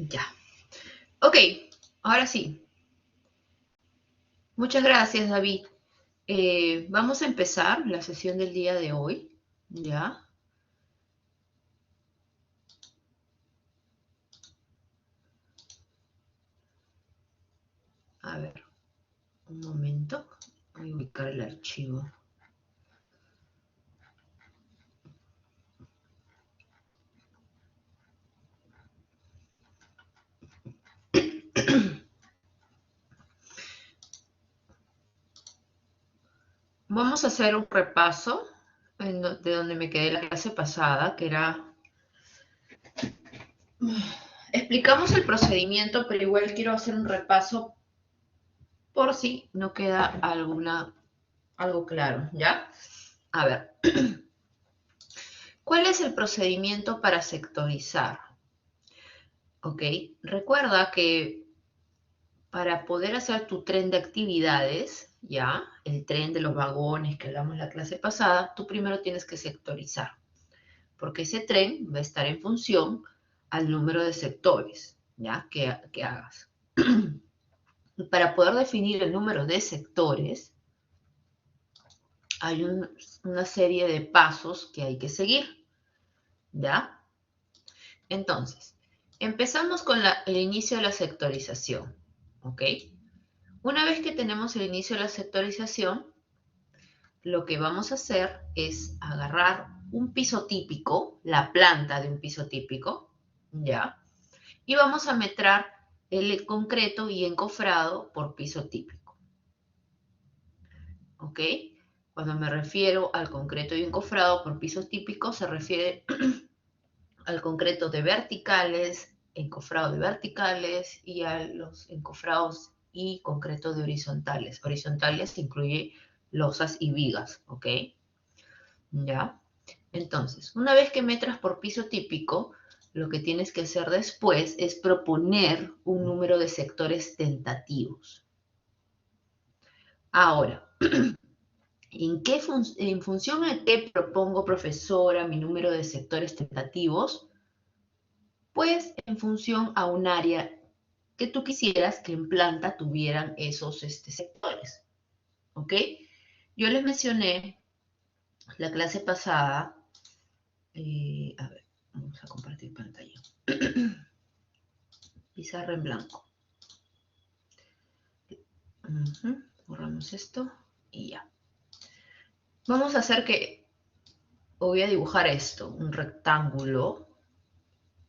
Ya. Ok, ahora sí. Muchas gracias, David. Vamos a empezar la sesión del día de hoy. Ya. A ver, un momento. Voy a ubicar el archivo. Vamos a hacer un repaso de donde me quedé la clase pasada, que era... Explicamos el procedimiento, pero igual quiero hacer un repaso por si no queda algo claro, ¿ya? A ver, ¿cuál es el procedimiento para sectorizar? Ok, recuerda que para poder hacer tu tren de actividades, ¿ya? El tren de los vagones que hablamos en la clase pasada, tú primero tienes que sectorizar, porque ese tren va a estar en función al número de sectores, ¿ya? Que hagas. Para poder definir el número de sectores, hay una serie de pasos que hay que seguir, ¿ya? Entonces, empezamos con el inicio de la sectorización, ¿ok? Una vez que tenemos el inicio de la sectorización, lo que vamos a hacer es agarrar un piso típico, la planta de un piso típico, ¿ya? Y vamos a metrar el concreto y encofrado por piso típico, ¿ok? Cuando me refiero al concreto y encofrado por pisos típicos, se refiere al concreto de verticales, encofrado de verticales y a los encofrados y concreto de horizontales. Horizontales incluye losas y vigas, ¿ok? ¿Ya? Entonces, una vez que metras por piso típico, lo que tienes que hacer después es proponer un número de sectores tentativos. Ahora, ¿en función a qué propongo, profesora, mi número de sectores tentativos? Pues en función a un área que tú quisieras que en planta tuvieran esos sectores. ¿Ok? Yo les mencioné la clase pasada, a ver, vamos a compartir pantalla. Pizarra en blanco. Borramos esto y ya. Vamos a hacer que, voy a dibujar esto, un rectángulo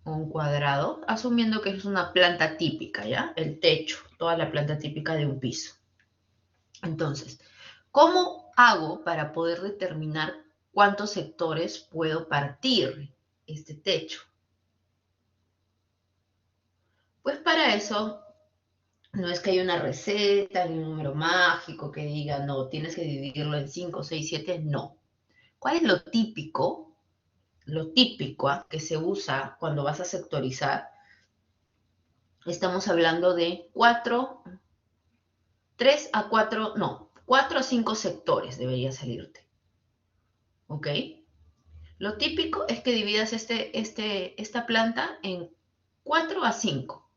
o un cuadrado, asumiendo que es una planta típica, ¿ya? El techo, toda la planta típica de un piso. Entonces, ¿cómo hago para poder determinar cuántos sectores puedo partir este techo? Pues para eso no es que haya una receta ni un número mágico que diga, no, tienes que dividirlo en 5, 6, 7, no. ¿Cuál es lo típico? Lo típico que se usa cuando vas a sectorizar. Estamos hablando de 3 a 4, no, 4 a 5 sectores debería salirte. ¿Ok? Lo típico es que dividas esta planta en 4 a 5.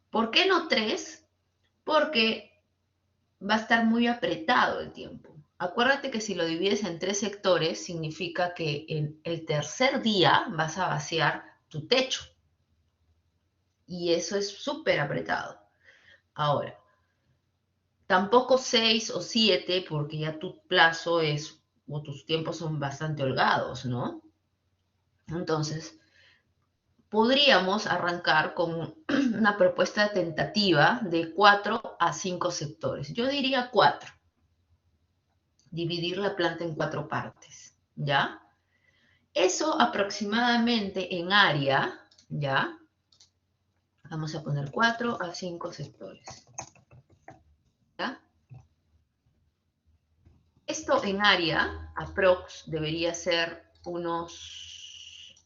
¿Por qué no 3? Porque va a estar muy apretado el tiempo. Acuérdate que si lo divides en 3 sectores, significa que en el tercer día vas a vaciar tu techo. Y eso es súper apretado. Ahora, tampoco 6 o 7, porque ya tu plazo es, o tus tiempos son bastante holgados, ¿no? Entonces, podríamos arrancar con una propuesta tentativa de 4 a 5 sectores. Yo diría 4. Dividir la planta en 4 partes, ¿ya? Eso aproximadamente en área, ¿ya? Vamos a poner 4 a 5 sectores, ¿ya? Esto en área, aprox, debería ser unos,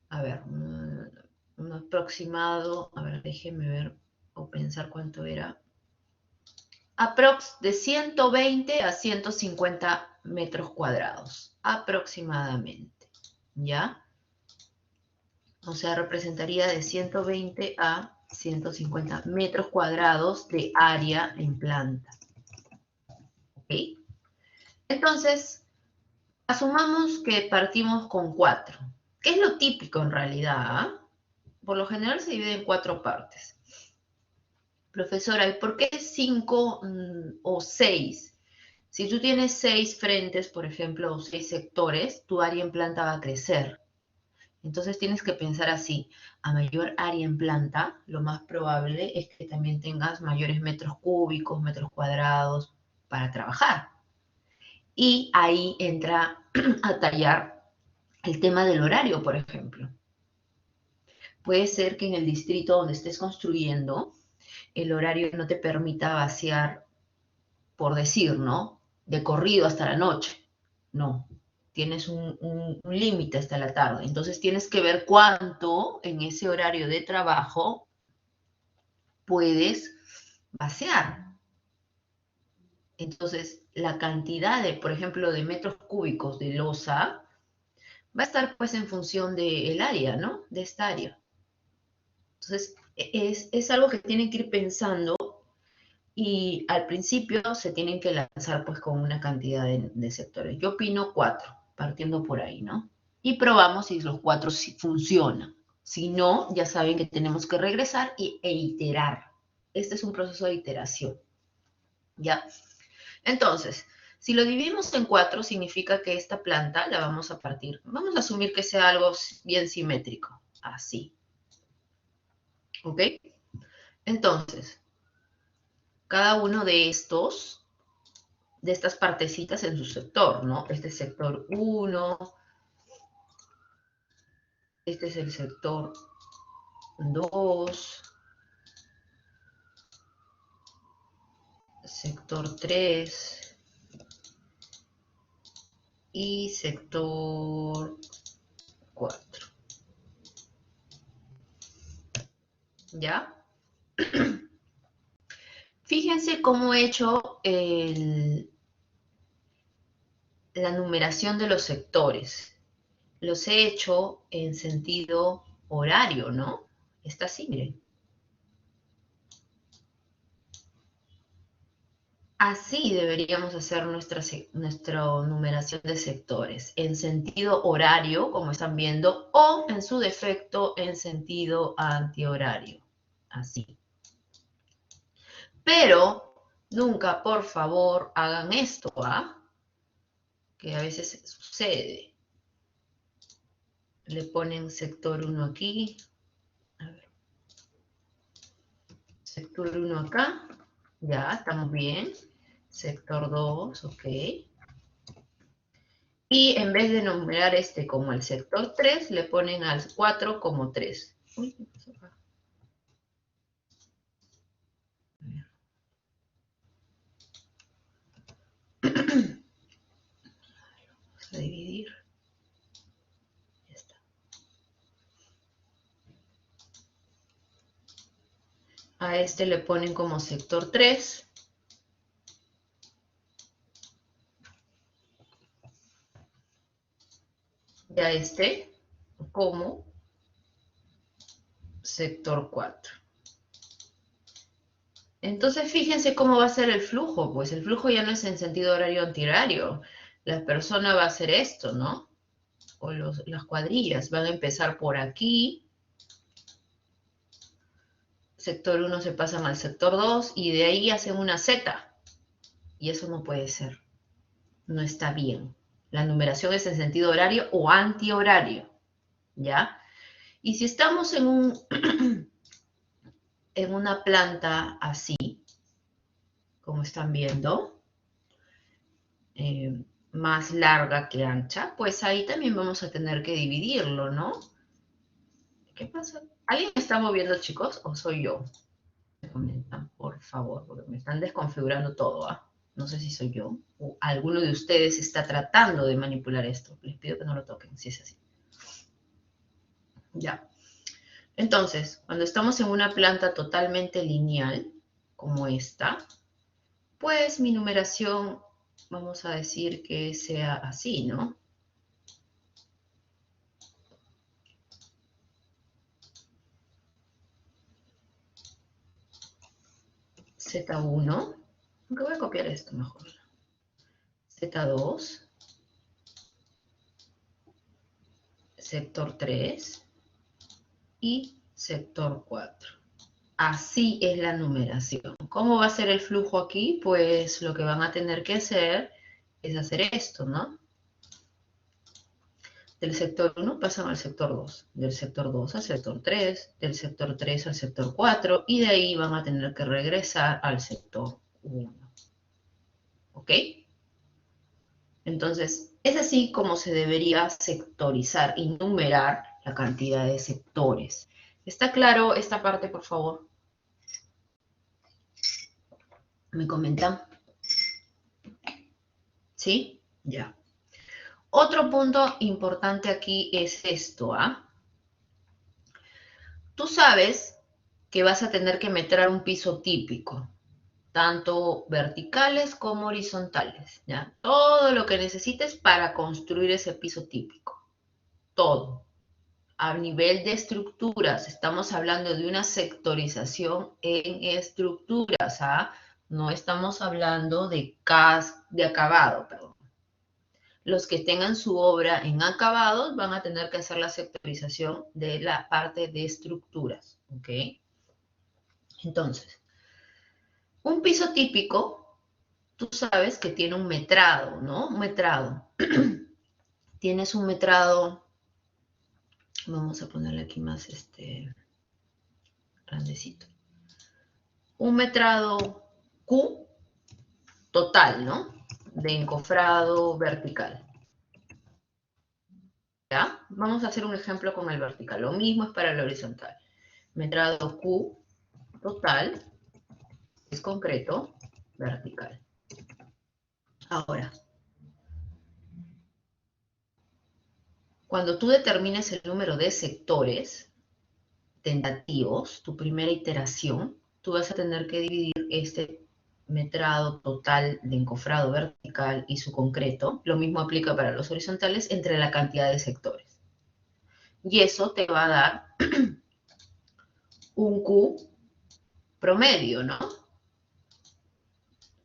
a ver, un aproximado, a ver, déjenme ver o pensar cuánto era. Aprox de 120 a 150 metros cuadrados, aproximadamente, ¿ya? O sea, representaría de 120 a 150 metros cuadrados de área en planta. ¿Ok? Entonces, asumamos que partimos con 4. ¿Qué es lo típico en realidad? ¿Ah? Por lo general se divide en 4 partes. Profesora, ¿y por qué 5 o 6? Si tú tienes 6 frentes, por ejemplo, o 6 sectores, tu área en planta va a crecer. Entonces tienes que pensar así, a mayor área en planta, lo más probable es que también tengas mayores metros cúbicos, metros cuadrados para trabajar. Y ahí entra a tallar el tema del horario, por ejemplo. Puede ser que en el distrito donde estés construyendo, el horario no te permita vaciar, por decir, ¿no? De corrido hasta la noche. No, tienes un límite hasta la tarde. Entonces tienes que ver cuánto en ese horario de trabajo puedes vaciar. Entonces, la cantidad de, por ejemplo, de metros cúbicos de losa va a estar pues en función del área, ¿no? De esta área. Entonces, es algo que tienen que ir pensando y al principio se tienen que lanzar pues con una cantidad de sectores. Yo opino 4, partiendo por ahí, ¿no? Y probamos si los 4 sí funcionan. Si no, ya saben que tenemos que regresar e iterar. Este es un proceso de iteración, ¿ya? Entonces, si lo dividimos en 4, significa que esta planta la vamos a partir. Vamos a asumir que sea algo bien simétrico, así. ¿Ok? Entonces, cada uno de estas partecitas en su sector, ¿no? Este es sector 1, este es el sector 2, sector 3 y sector 4. ¿Ya? Fíjense cómo he hecho la numeración de los sectores. Los he hecho en sentido horario, ¿no? Está así, miren. Así deberíamos hacer nuestra numeración de sectores, en sentido horario, como están viendo, o en su defecto en sentido antihorario. Así. Pero nunca, por favor, hagan esto, ¿ah? Que a veces sucede. Le ponen sector 1 aquí. A ver. Sector 1 acá. Ya, estamos bien. Sector 2, ok. Y en vez de numerar este como el sector 3, le ponen al 4 como 3. Uy, ¿qué pasó acá? Vamos a dividir. Ya está. A este le ponen como sector 3. Y a este como sector 4. Entonces fíjense cómo va a ser el flujo, pues el flujo ya no es en sentido horario antihorario. La persona va a hacer esto, ¿no? O las cuadrillas van a empezar por aquí. Sector 1 se pasan al sector 2 y de ahí hacen una Z. Y eso no puede ser. No está bien. La numeración es en sentido horario o antihorario, ¿ya? Y si estamos en una planta así, como están viendo, más larga que ancha, pues ahí también vamos a tener que dividirlo, ¿no? ¿Qué pasa? ¿Alguien me está moviendo, chicos, o soy yo? Me comentan, por favor, porque me están desconfigurando todo, ¿ah? No sé si soy yo o alguno de ustedes está tratando de manipular esto. Les pido que no lo toquen, si es así. Ya. Entonces, cuando estamos en una planta totalmente lineal, como esta, pues mi numeración, vamos a decir que sea así, ¿no? Z1, aunque voy a copiar esto mejor. Z2, sector 3 y sector 4. Así es la numeración. ¿Cómo va a ser el flujo aquí? Pues lo que van a tener que hacer es hacer esto, ¿no? Del sector 1 pasan al sector 2, del sector 2 al sector 3, del sector 3 al sector 4 y de ahí van a tener que regresar al sector 1. ¿Ok? Entonces, es así como se debería sectorizar y numerar la cantidad de sectores. ¿Está claro esta parte, por favor? ¿Me comentan? ¿Sí? Ya. Otro punto importante aquí es esto, ¿ah? Tú sabes que vas a tener que meter un piso típico, tanto verticales como horizontales, ¿ya? Todo lo que necesites para construir ese piso típico, todo. A nivel de estructuras, estamos hablando de una sectorización en estructuras, ¿ah? No estamos hablando de acabado, perdón. Los que tengan su obra en acabados van a tener que hacer la sectorización de la parte de estructuras, ¿ok? Entonces, un piso típico, tú sabes que tiene un metrado, ¿no? Un metrado. Tienes un metrado, vamos a ponerle aquí más grandecito. Un metrado Q total, ¿no? De encofrado vertical. ¿Ya? Vamos a hacer un ejemplo con el vertical. Lo mismo es para el horizontal. Metrado Q total es concreto vertical. Ahora, cuando tú determines el número de sectores tentativos, tu primera iteración, tú vas a tener que dividir este metrado total de encofrado vertical y su concreto, lo mismo aplica para los horizontales, entre la cantidad de sectores. Y eso te va a dar un Q promedio, ¿no?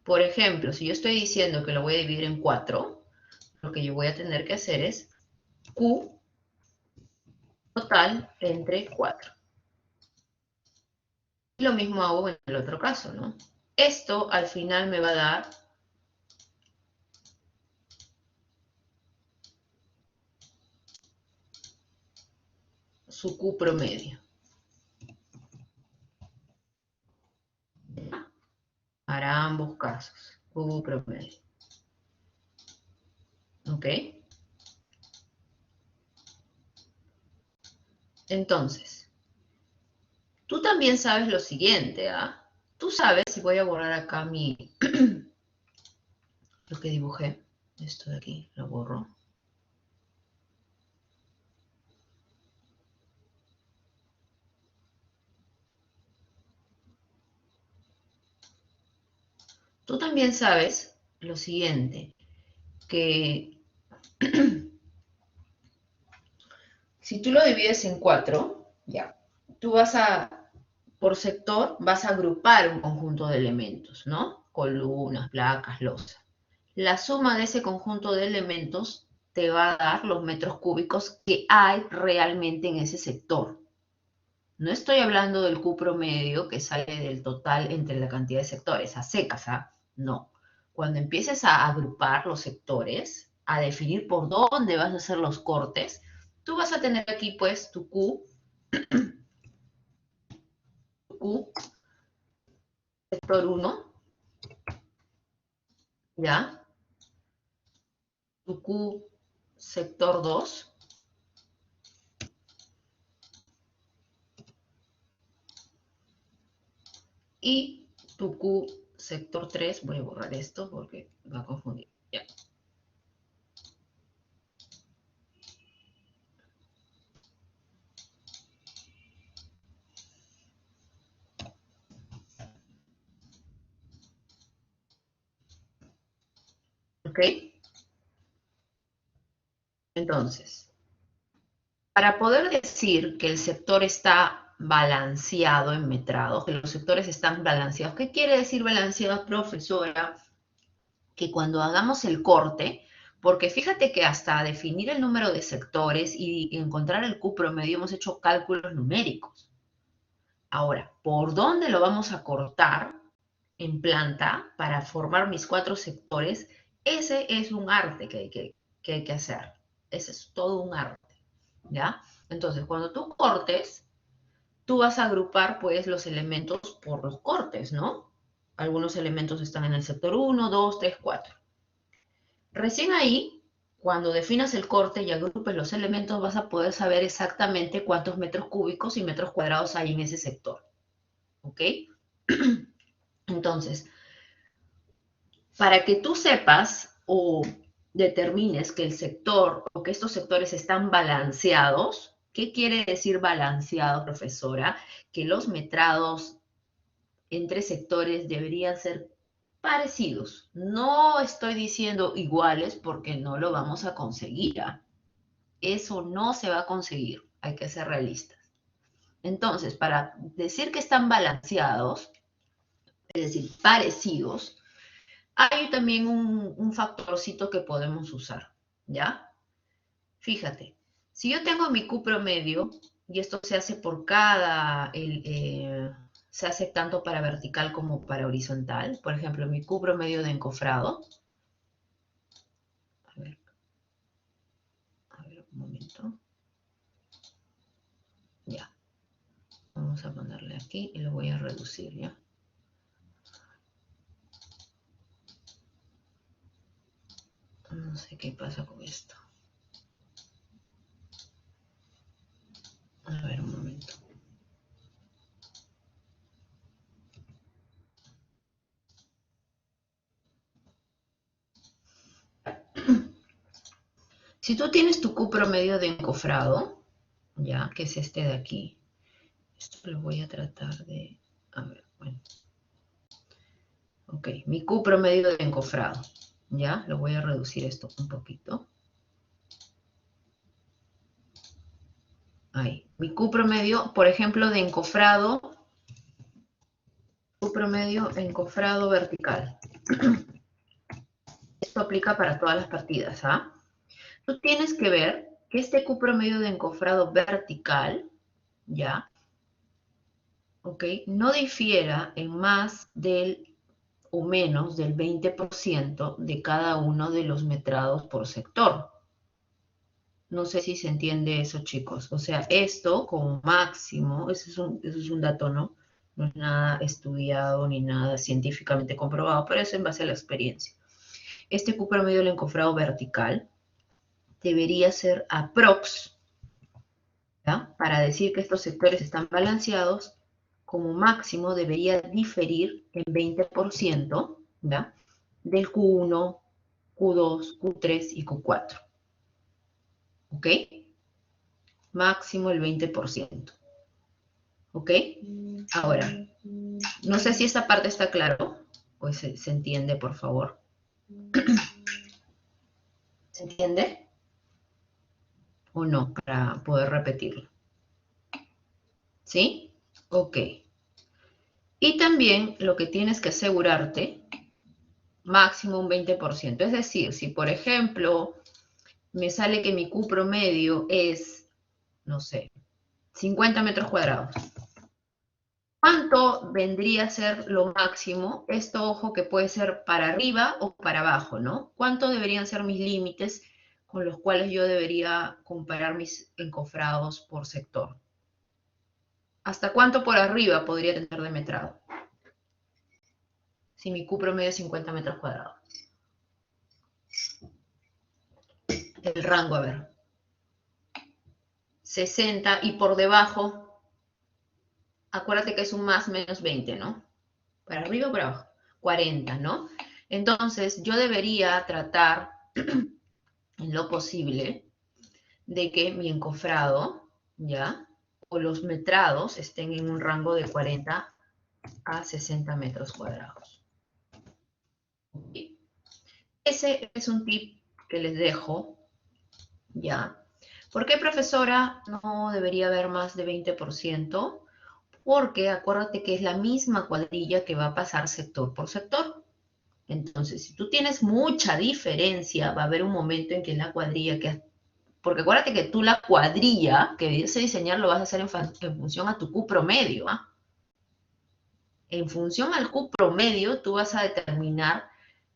Por ejemplo, si yo estoy diciendo que lo voy a dividir en 4, lo que yo voy a tener que hacer es Q total entre 4. Y lo mismo hago en el otro caso, ¿no? Esto al final me va a dar su Q promedio. Para ambos casos, Q promedio. ¿Ok? Entonces, tú también sabes lo siguiente, ¿ah? Tú sabes, si voy a borrar acá lo que dibujé, esto de aquí, lo borro. Tú también sabes lo siguiente, que si tú lo divides en 4, ya, tú vas a, por sector, vas a agrupar un conjunto de elementos, ¿no? Columnas, placas, losas. La suma de ese conjunto de elementos te va a dar los metros cúbicos que hay realmente en ese sector. No estoy hablando del Q promedio que sale del total entre la cantidad de sectores, a secas, ¿ah? No. Cuando empieces a agrupar los sectores, a definir por dónde vas a hacer los cortes, tú vas a tener aquí pues tu Q, sector 1, ¿ya? Tu Q, sector 2, y tu Q sector 3, voy a borrar esto porque va a confundir. Ya. ¿Ok? Entonces, para poder decir que el sector está balanceado en metrados, que los sectores están balanceados. ¿Qué quiere decir balanceado, profesora? Que cuando hagamos el corte, porque fíjate que hasta definir el número de sectores y encontrar el Q promedio hemos hecho cálculos numéricos. Ahora, ¿por dónde lo vamos a cortar en planta para formar mis 4 sectores? Ese es un arte que hay que hacer. Ese es todo un arte, ¿ya? Entonces, cuando tú cortes, tú vas a agrupar, pues, los elementos por los cortes, ¿no? Algunos elementos están en el sector 1, 2, 3, 4. Recién ahí, cuando definas el corte y agrupes los elementos, vas a poder saber exactamente cuántos metros cúbicos y metros cuadrados hay en ese sector. ¿Ok? Entonces, para que tú sepas o determines que el sector o que estos sectores están balanceados, ¿qué quiere decir balanceado, profesora? Que los metrados entre sectores deberían ser parecidos. No estoy diciendo iguales porque no lo vamos a conseguir. Eso no se va a conseguir. Hay que ser realistas. Entonces, para decir que están balanceados, es decir, parecidos, hay también un factorcito que podemos usar, ¿ya? Fíjate, si yo tengo mi Q promedio, y esto se hace por cada, se hace tanto para vertical como para horizontal, por ejemplo, mi Q promedio de encofrado, a ver un momento, ya, vamos a ponerle aquí y lo voy a reducir, ¿ya? No sé qué pasa con esto. A ver, un momento. Si tú tienes tu Q promedio de encofrado, ya, que es este de aquí, esto lo voy a tratar de, a ver, bueno. Ok, mi Q promedio de encofrado, ya, lo voy a reducir esto un poquito. Ahí, mi Q promedio, por ejemplo, de encofrado, Q promedio encofrado vertical. Esto aplica para todas las partidas, ¿ah? Tú tienes que ver que este Q promedio de encofrado vertical, ¿ya? ¿Ok? No difiera en más del o menos del 20% de cada uno de los metrados por sector. No sé si se entiende eso, chicos. O sea, esto como máximo, eso es un dato, ¿no? No es nada estudiado ni nada científicamente comprobado, pero es en base a la experiencia. Este Q promedio del encofrado vertical debería ser aprox, ¿ya? Para decir que estos sectores están balanceados, como máximo debería diferir en 20%, ¿ya? Del Q1, Q2, Q3 y Q4. ¿Ok? Máximo el 20%. ¿Ok? Ahora, no sé si esta parte está claro, pues se entiende, por favor. ¿Se entiende? ¿O no? Para poder repetirlo. ¿Sí? Ok. Y también lo que tienes que asegurarte, máximo un 20%. Es decir, si por ejemplo me sale que mi Q promedio es, no sé, 50 metros cuadrados. ¿Cuánto vendría a ser lo máximo? Esto, ojo, que puede ser para arriba o para abajo, ¿no? ¿Cuánto deberían ser mis límites con los cuales yo debería comparar mis encofrados por sector? ¿Hasta cuánto por arriba podría tener de metrado? Si mi Q promedio es 50 metros cuadrados. El rango, a ver. 60 y por debajo, acuérdate que es un más menos 20, ¿no? Para arriba o para abajo. 40, ¿no? Entonces, yo debería tratar en lo posible de que mi encofrado, ¿ya? O los metrados estén en un rango de 40 a 60 metros cuadrados. ¿Sí? Ese es un tip que les dejo, ¿ya? ¿Por qué, profesora, no debería haber más de 20%? porque acuérdate que es la misma cuadrilla que va a pasar sector por sector. Entonces, si tú tienes mucha diferencia, va a haber un momento en que la cuadrilla porque acuérdate que tú la cuadrilla que debes diseñar lo vas a hacer en función a tu Q promedio, ¿ah? En función al Q promedio, tú vas a determinar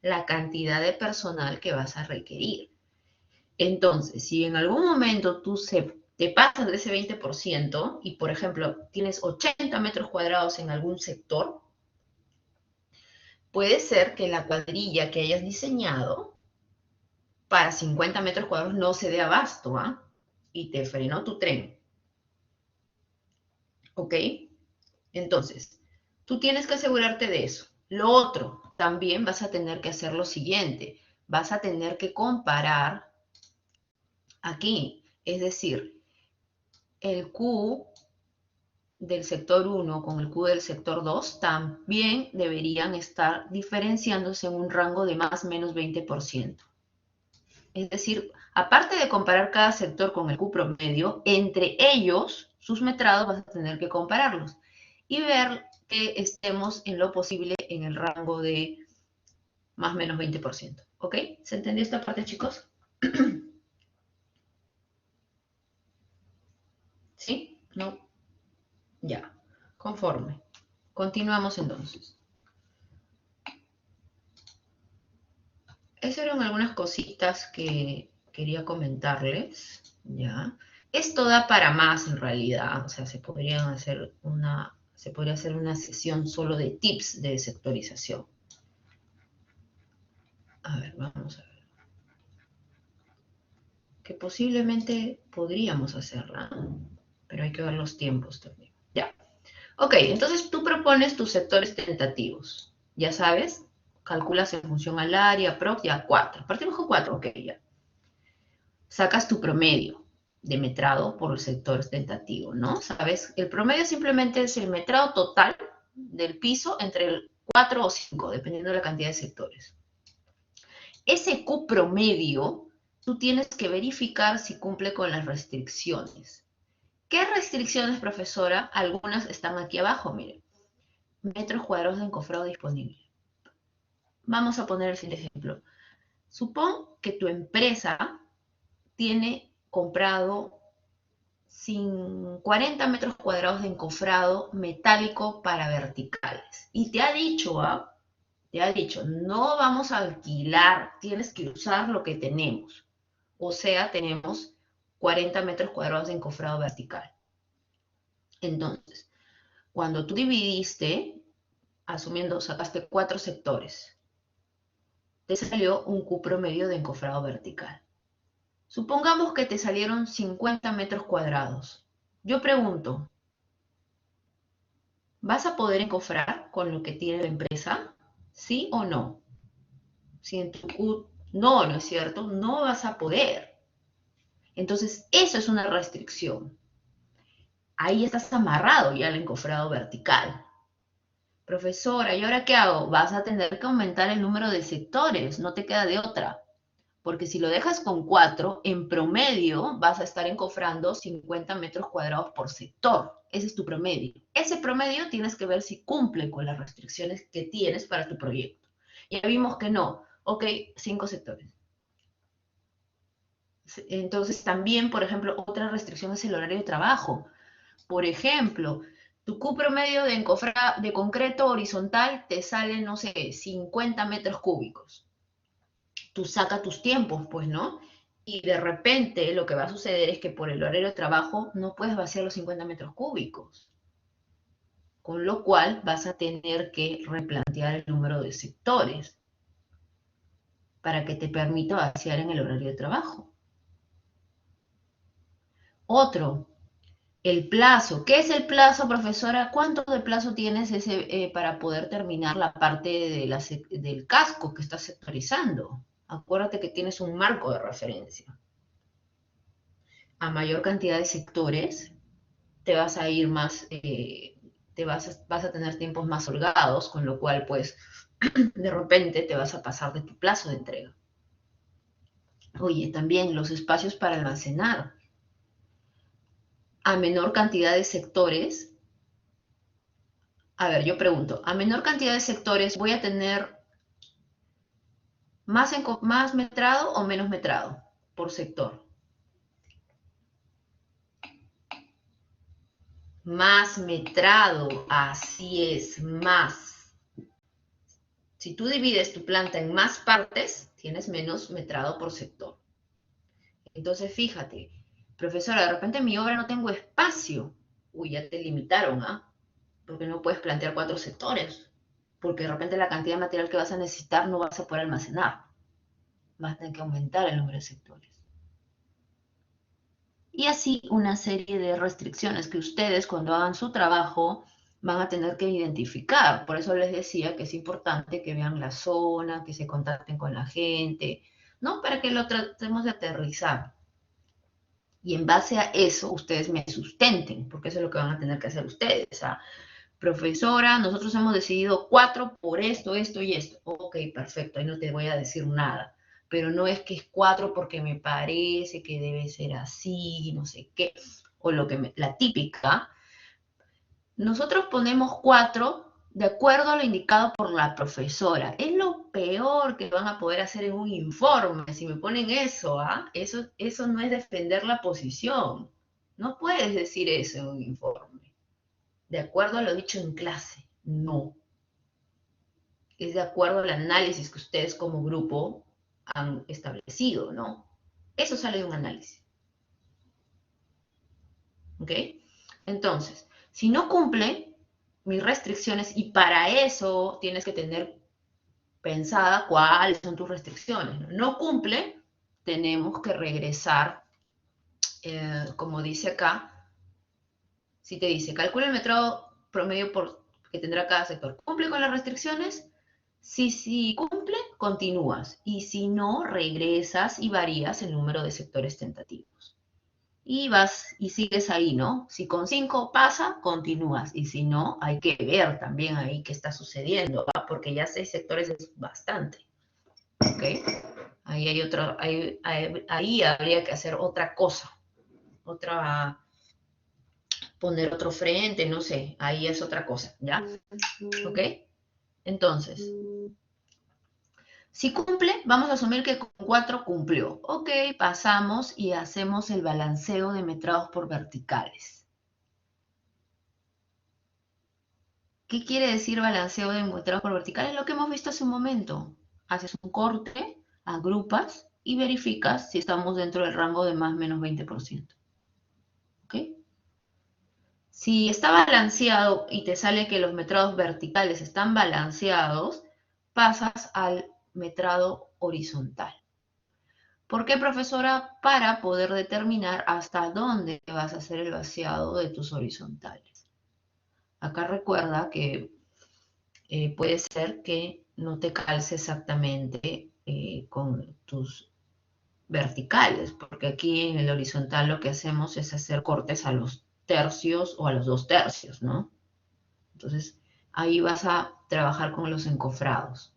la cantidad de personal que vas a requerir. Entonces, si en algún momento te pasas de ese 20% y, por ejemplo, tienes 80 metros cuadrados en algún sector, puede ser que la cuadrilla que hayas diseñado para 50 metros cuadrados no se dé abasto, ¿ah? Y te frenó tu tren. ¿Ok? Entonces, tú tienes que asegurarte de eso. Lo otro, también vas a tener que hacer lo siguiente. Vas a tener que comparar aquí, es decir, el Q del sector 1 con el Q del sector 2 también deberían estar diferenciándose en un rango de más o menos 20%. Es decir, aparte de comparar cada sector con el Q promedio, entre ellos, sus metrados vas a tener que compararlos y ver que estemos en lo posible en el rango de más o menos 20%. ¿Ok? ¿Se entendió esta parte, chicos? ¿Sí? ¿No? Ya. Conforme. Continuamos entonces. Esas eran algunas cositas que quería comentarles. Ya. Esto da para más en realidad. O sea, se podría hacer una sesión solo de tips de sectorización. A ver, vamos a ver. Que posiblemente podríamos hacerla, pero hay que ver los tiempos también. Ya. Ok, entonces tú propones tus sectores tentativos. Ya sabes, calculas en función al área, prox, ya 4. Partimos con 4, ok, ya. Sacas tu promedio de metrado por el sector tentativo, ¿no? Sabes, el promedio simplemente es el metrado total del piso entre el 4 o 5, dependiendo de la cantidad de sectores. Ese Q promedio, tú tienes que verificar si cumple con las restricciones. ¿Qué restricciones, profesora? Algunas están aquí abajo, miren. Metros cuadrados de encofrado disponible. Vamos a poner el siguiente ejemplo. Supón que tu empresa tiene comprado 40 metros cuadrados de encofrado metálico para verticales. Y te ha dicho, no vamos a alquilar, tienes que usar lo que tenemos. O sea, tenemos 40 metros cuadrados de encofrado vertical. Entonces, cuando tú dividiste, asumiendo, sacaste 4 sectores, te salió un Q promedio de encofrado vertical. Supongamos que te salieron 50 metros cuadrados. Yo pregunto, ¿vas a poder encofrar con lo que tiene la empresa? ¿Sí o no? Si en tu Q no es cierto, no vas a poder. Entonces, eso es una restricción. Ahí estás amarrado ya al encofrado vertical. Profesora, ¿y ahora qué hago? Vas a tener que aumentar el número de sectores, no te queda de otra. Porque si lo dejas con 4, en promedio vas a estar encofrando 50 metros cuadrados por sector. Ese es tu promedio. Ese promedio tienes que ver si cumple con las restricciones que tienes para tu proyecto. Ya vimos que no. Ok, 5 sectores. Entonces también, por ejemplo, otra restricción es el horario de trabajo. Por ejemplo, tu Q promedio de concreto horizontal te sale, no sé, 50 metros cúbicos. Tú sacas tus tiempos, pues, ¿no? Y de repente lo que va a suceder es que por el horario de trabajo no puedes vaciar los 50 metros cúbicos. Con lo cual vas a tener que replantear el número de sectores para que te permita vaciar en el horario de trabajo. Otro, el plazo. ¿Qué es el plazo, profesora? ¿Cuánto de plazo tienes para poder terminar la parte del casco que estás sectorizando? Acuérdate que tienes un marco de referencia. A mayor cantidad de sectores, te vas a ir más, vas a tener tiempos más holgados, con lo cual, pues, de repente te vas a pasar de tu plazo de entrega. Oye, también los espacios para almacenar. A menor cantidad de sectores, A ver, yo pregunto, a menor cantidad de sectores, ¿voy a tener más metrado o menos metrado por sector? Más metrado, así es, más. Si tú divides tu planta en más partes, tienes menos metrado por sector. Entonces, fíjate, profesora, de repente en mi obra no tengo espacio. Uy, ya te limitaron, ¿ah? Porque no puedes plantear 4 sectores. Porque de repente la cantidad de material que vas a necesitar no vas a poder almacenar. Vas a tener que aumentar el número de sectores. Y así una serie de restricciones que ustedes cuando hagan su trabajo van a tener que identificar. Por eso les decía que es importante que vean la zona, que se contacten con la gente, ¿no? Para que lo tratemos de aterrizar. Y en base a eso, ustedes me sustenten, porque eso es lo que van a tener que hacer ustedes. O sea, profesora, nosotros hemos decidido 4 por esto, esto y esto. Ok, perfecto, ahí no te voy a decir nada. Pero no es que es 4 porque me parece que debe ser así, no sé qué. O la típica. Nosotros ponemos 4 de acuerdo a lo indicado por la profesora. Es lo peor que van a poder hacer en un informe. Si me ponen eso, ¿ah? Eso no es defender la posición. No puedes decir eso en un informe. De acuerdo a lo dicho en clase. No. Es de acuerdo al análisis que ustedes como grupo han establecido, ¿no? Eso sale de un análisis. ¿Ok? Entonces, si no cumple mis restricciones, y para eso tienes que tener pensada cuáles son tus restricciones. No cumple, tenemos que regresar, como dice acá, si te dice, calcula el metro promedio que tendrá cada sector. ¿Cumple con las restricciones? Si cumple, continúas. Y si no, regresas y varías el número de sectores tentativos. Y vas y sigues ahí, ¿no? Si con 5 pasa, continúas. Y si no, hay que ver también ahí qué está sucediendo, ¿va? Porque ya 6 sectores es bastante. ¿Ok? Ahí hay otro, ahí habría que hacer otra cosa. Poner otro frente, no sé. Ahí es otra cosa, ¿ya? ¿Ok? Entonces, si cumple, vamos a asumir que con 4 cumplió. Ok, pasamos y hacemos el balanceo de metrados por verticales. ¿Qué quiere decir balanceo de metrados por verticales? Lo que hemos visto hace un momento. Haces un corte, agrupas y verificas si estamos dentro del rango de más o menos 20%. ¿Ok? Si está balanceado y te sale que los metrados verticales están balanceados, pasas al metrado horizontal. ¿Por qué, profesora? Para poder determinar hasta dónde vas a hacer el vaciado de tus horizontales. Acá recuerda que puede ser que no te calce exactamente con tus verticales, porque aquí en el horizontal lo que hacemos es hacer cortes a los tercios o a los 2 tercios, ¿no? Entonces, ahí vas a trabajar con los encofrados.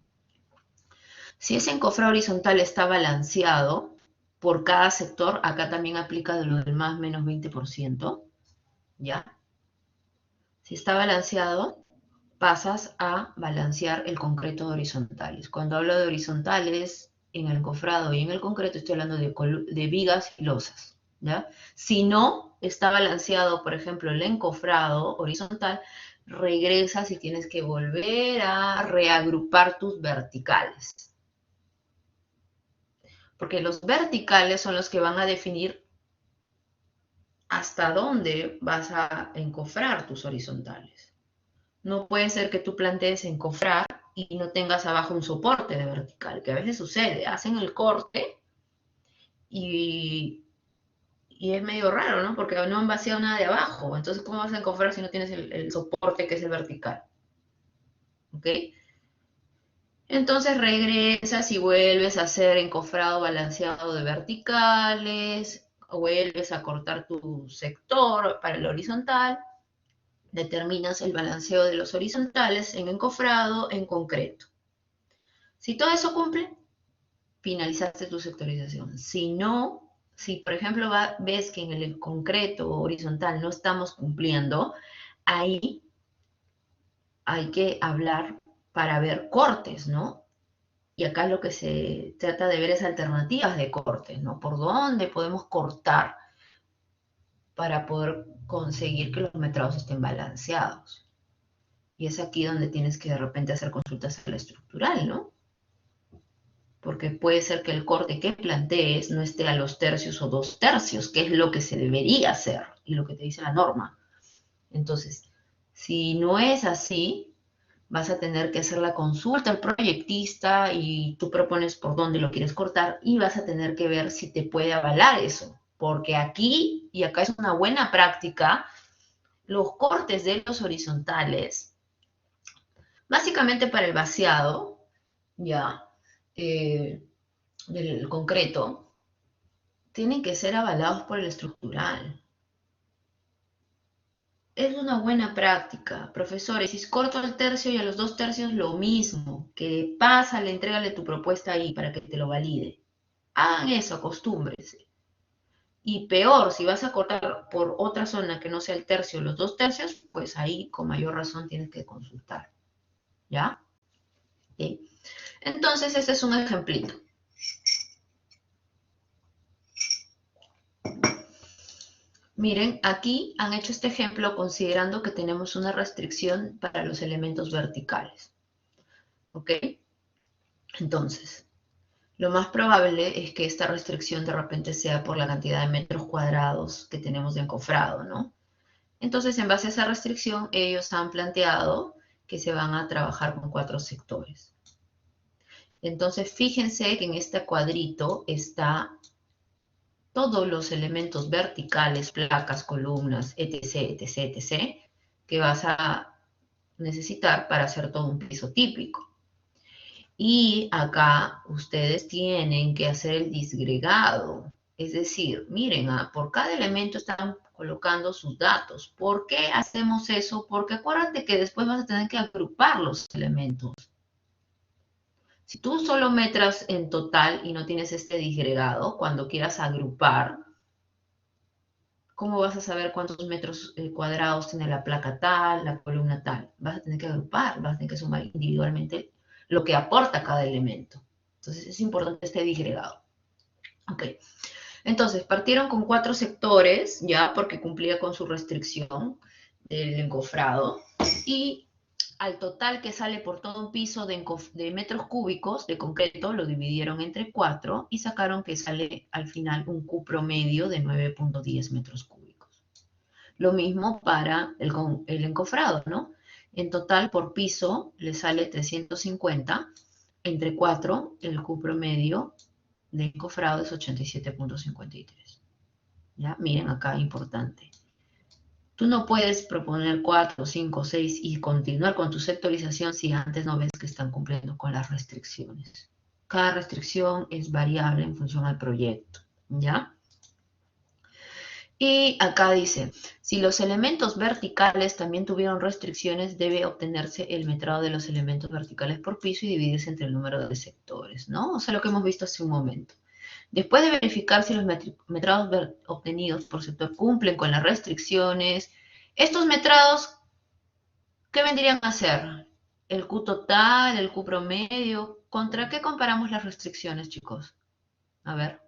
Si ese encofrado horizontal está balanceado por cada sector, acá también aplica de lo del más menos 20%, ¿ya? Si está balanceado, pasas a balancear el concreto de horizontales. Cuando hablo de horizontales, en el encofrado y en el concreto estoy hablando de vigas y losas, ¿ya? Si no está balanceado, por ejemplo, el encofrado horizontal, regresas y tienes que volver a reagrupar tus verticales. Porque los verticales son los que van a definir hasta dónde vas a encofrar tus horizontales. No puede ser que tú plantees encofrar y no tengas abajo un soporte de vertical, que a veces sucede. Hacen el corte y es medio raro, ¿no? Porque no han vaciado nada de abajo. Entonces, ¿cómo vas a encofrar si no tienes el soporte que es el vertical? ¿Ok? Entonces regresas y vuelves a hacer encofrado balanceado de verticales, vuelves a cortar tu sector para el horizontal, determinas el balanceo de los horizontales en encofrado, en concreto. Si todo eso cumple, finalizaste tu sectorización. Si no, si por ejemplo ves que en el concreto horizontal no estamos cumpliendo, ahí hay que hablar para ver cortes, ¿no? Y acá lo que se trata de ver es alternativas de cortes, ¿no? ¿Por dónde podemos cortar para poder conseguir que los metrados estén balanceados? Y es aquí donde tienes que de repente hacer consultas a la estructural, ¿no? Porque puede ser que el corte que plantees no esté a los tercios o 2 tercios, que es lo que se debería hacer y lo que te dice la norma. Entonces, si no es así, vas a tener que hacer la consulta al proyectista y tú propones por dónde lo quieres cortar y vas a tener que ver si te puede avalar eso. Porque aquí, y acá es una buena práctica, los cortes de los horizontales, básicamente para el vaciado, ya, del concreto, tienen que ser avalados por el estructural. Es una buena práctica, profesores. Si corto el tercio y a los 2 tercios lo mismo, que pásale, entrégale tu propuesta ahí para que te lo valide. Hagan eso, acostúmbrense. Y peor, si vas a cortar por otra zona que no sea el tercio o los 2 tercios, pues ahí con mayor razón tienes que consultar. ¿Ya? ¿Sí? Entonces, este es un ejemplito. Miren, aquí han hecho este ejemplo considerando que tenemos una restricción para los elementos verticales. ¿Ok? Entonces, lo más probable es que esta restricción de repente sea por la cantidad de metros cuadrados que tenemos de encofrado, ¿no? Entonces, en base a esa restricción, ellos han planteado que se van a trabajar con 4 sectores. Entonces, fíjense que en este cuadrito está todos los elementos verticales, placas, columnas, etc., etc., etc., que vas a necesitar para hacer todo un piso típico. Y acá ustedes tienen que hacer el disgregado. Es decir, miren, por cada elemento están colocando sus datos. ¿Por qué hacemos eso? Porque acuérdate que después vas a tener que agrupar los elementos. Si tú solo metras en total y no tienes este disgregado, cuando quieras agrupar, ¿cómo vas a saber cuántos metros cuadrados tiene la placa tal, la columna tal? Vas a tener que agrupar, vas a tener que sumar individualmente lo que aporta cada elemento. Entonces es importante este disgregado. Ok, entonces partieron con 4 sectores, ya porque cumplía con su restricción del encofrado, y al total que sale por todo un piso de metros cúbicos de concreto, lo dividieron entre 4 y sacaron que sale al final un Q promedio de 9.10 metros cúbicos. Lo mismo para el encofrado, ¿no? En total por piso le sale 350, entre 4 el Q promedio de encofrado es 87.53. ¿Ya? Miren acá, importante. Tú no puedes proponer 4, 5, 6 y continuar con tu sectorización si antes no ves que están cumpliendo con las restricciones. Cada restricción es variable en función al proyecto, ¿ya? Y acá dice, si los elementos verticales también tuvieron restricciones, debe obtenerse el metrado de los elementos verticales por piso y dividirse entre el número de sectores, ¿no? O sea, lo que hemos visto hace un momento. Después de verificar si los metrados obtenidos por sector cumplen con las restricciones, estos metrados, ¿qué vendrían a ser? ¿El Q total, el Q promedio? ¿Contra qué comparamos las restricciones, chicos? A ver,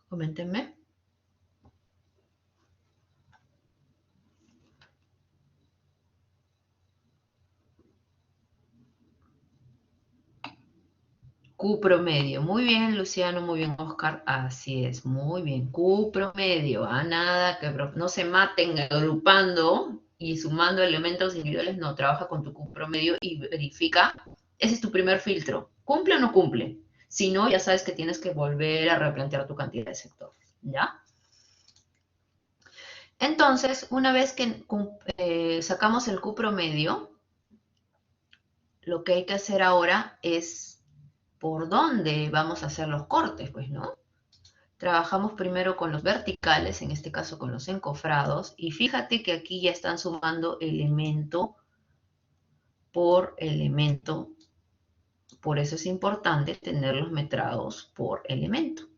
coméntenme. Q promedio. Muy bien, Luciano, muy bien, Oscar. Así es, muy bien. Q promedio. Nada, que no se maten agrupando y sumando elementos individuales. No, trabaja con tu Q promedio y verifica. Ese es tu primer filtro. ¿Cumple o no cumple? Si no, ya sabes que tienes que volver a replantear tu cantidad de sectores. ¿Ya? Entonces, una vez que sacamos el Q promedio, lo que hay que hacer ahora es por dónde vamos a hacer los cortes, pues, ¿no? Trabajamos primero con los verticales, en este caso con los encofrados, y fíjate que aquí ya están sumando elemento por elemento. Por eso es importante tener los metrados por elemento.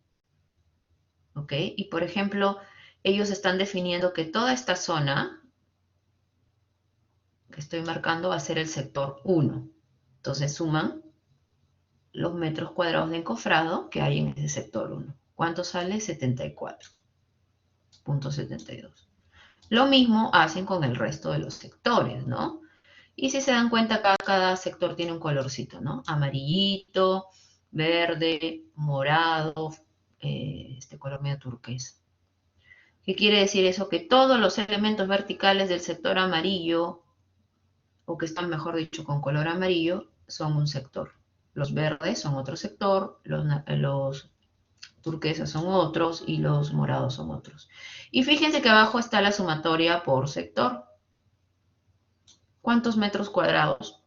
¿Ok? Y por ejemplo, ellos están definiendo que toda esta zona que estoy marcando va a ser el sector 1. Entonces suman los metros cuadrados de encofrado que hay en ese sector 1. ¿Cuánto sale? 74.72. Lo mismo hacen con el resto de los sectores, ¿no? Y si se dan cuenta, cada sector tiene un colorcito, ¿no? Amarillito, verde, morado, este color medio turquesa. ¿Qué quiere decir eso? Que todos los elementos verticales del sector amarillo, o que están, mejor dicho, con color amarillo, son un sector. Los verdes son otro sector, los turquesas son otros y los morados son otros. Y fíjense que abajo está la sumatoria por sector. ¿Cuántos metros cuadrados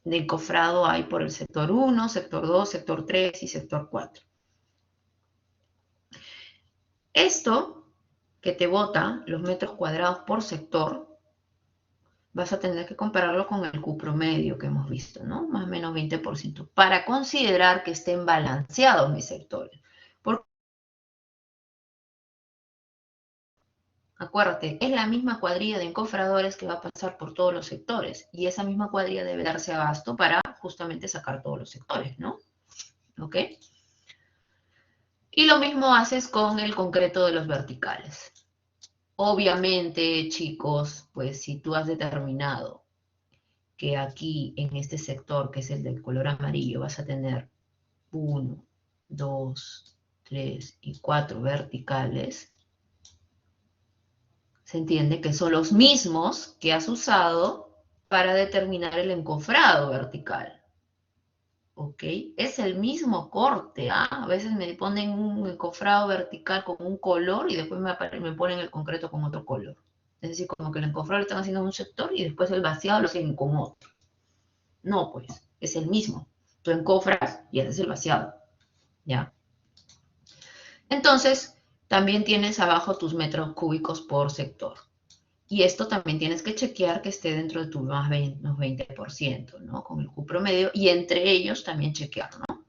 de encofrado hay por el sector 1, sector 2, sector 3 y sector 4? Esto que te bota los metros cuadrados por sector, vas a tener que compararlo con el Q promedio que hemos visto, ¿no? Más o menos 20%, para considerar que estén balanceados mis sectores. Acuérdate, es la misma cuadrilla de encofradores que va a pasar por todos los sectores, y esa misma cuadrilla debe darse abasto para justamente sacar todos los sectores, ¿no? ¿Ok? Y lo mismo haces con el concreto de los verticales. Obviamente, chicos, pues si tú has determinado que aquí en este sector, que es el del color amarillo, vas a tener 1, 2, 3 y 4 verticales, se entiende que son los mismos que has usado para determinar el encofrado vertical. ¿Ok? Es el mismo corte, ¿ah? A veces me ponen un encofrado vertical con un color y después me ponen el concreto con otro color. Es decir, como que el encofrado lo están haciendo en un sector y después el vaciado lo hacen con otro. No, pues, es el mismo. Tú encofras y haces el vaciado, ¿ya? Entonces, también tienes abajo tus metros cúbicos por sector. Y esto también tienes que chequear que esté dentro de tu más 20%, ¿no? Con el Q promedio, y entre ellos también chequear, ¿no?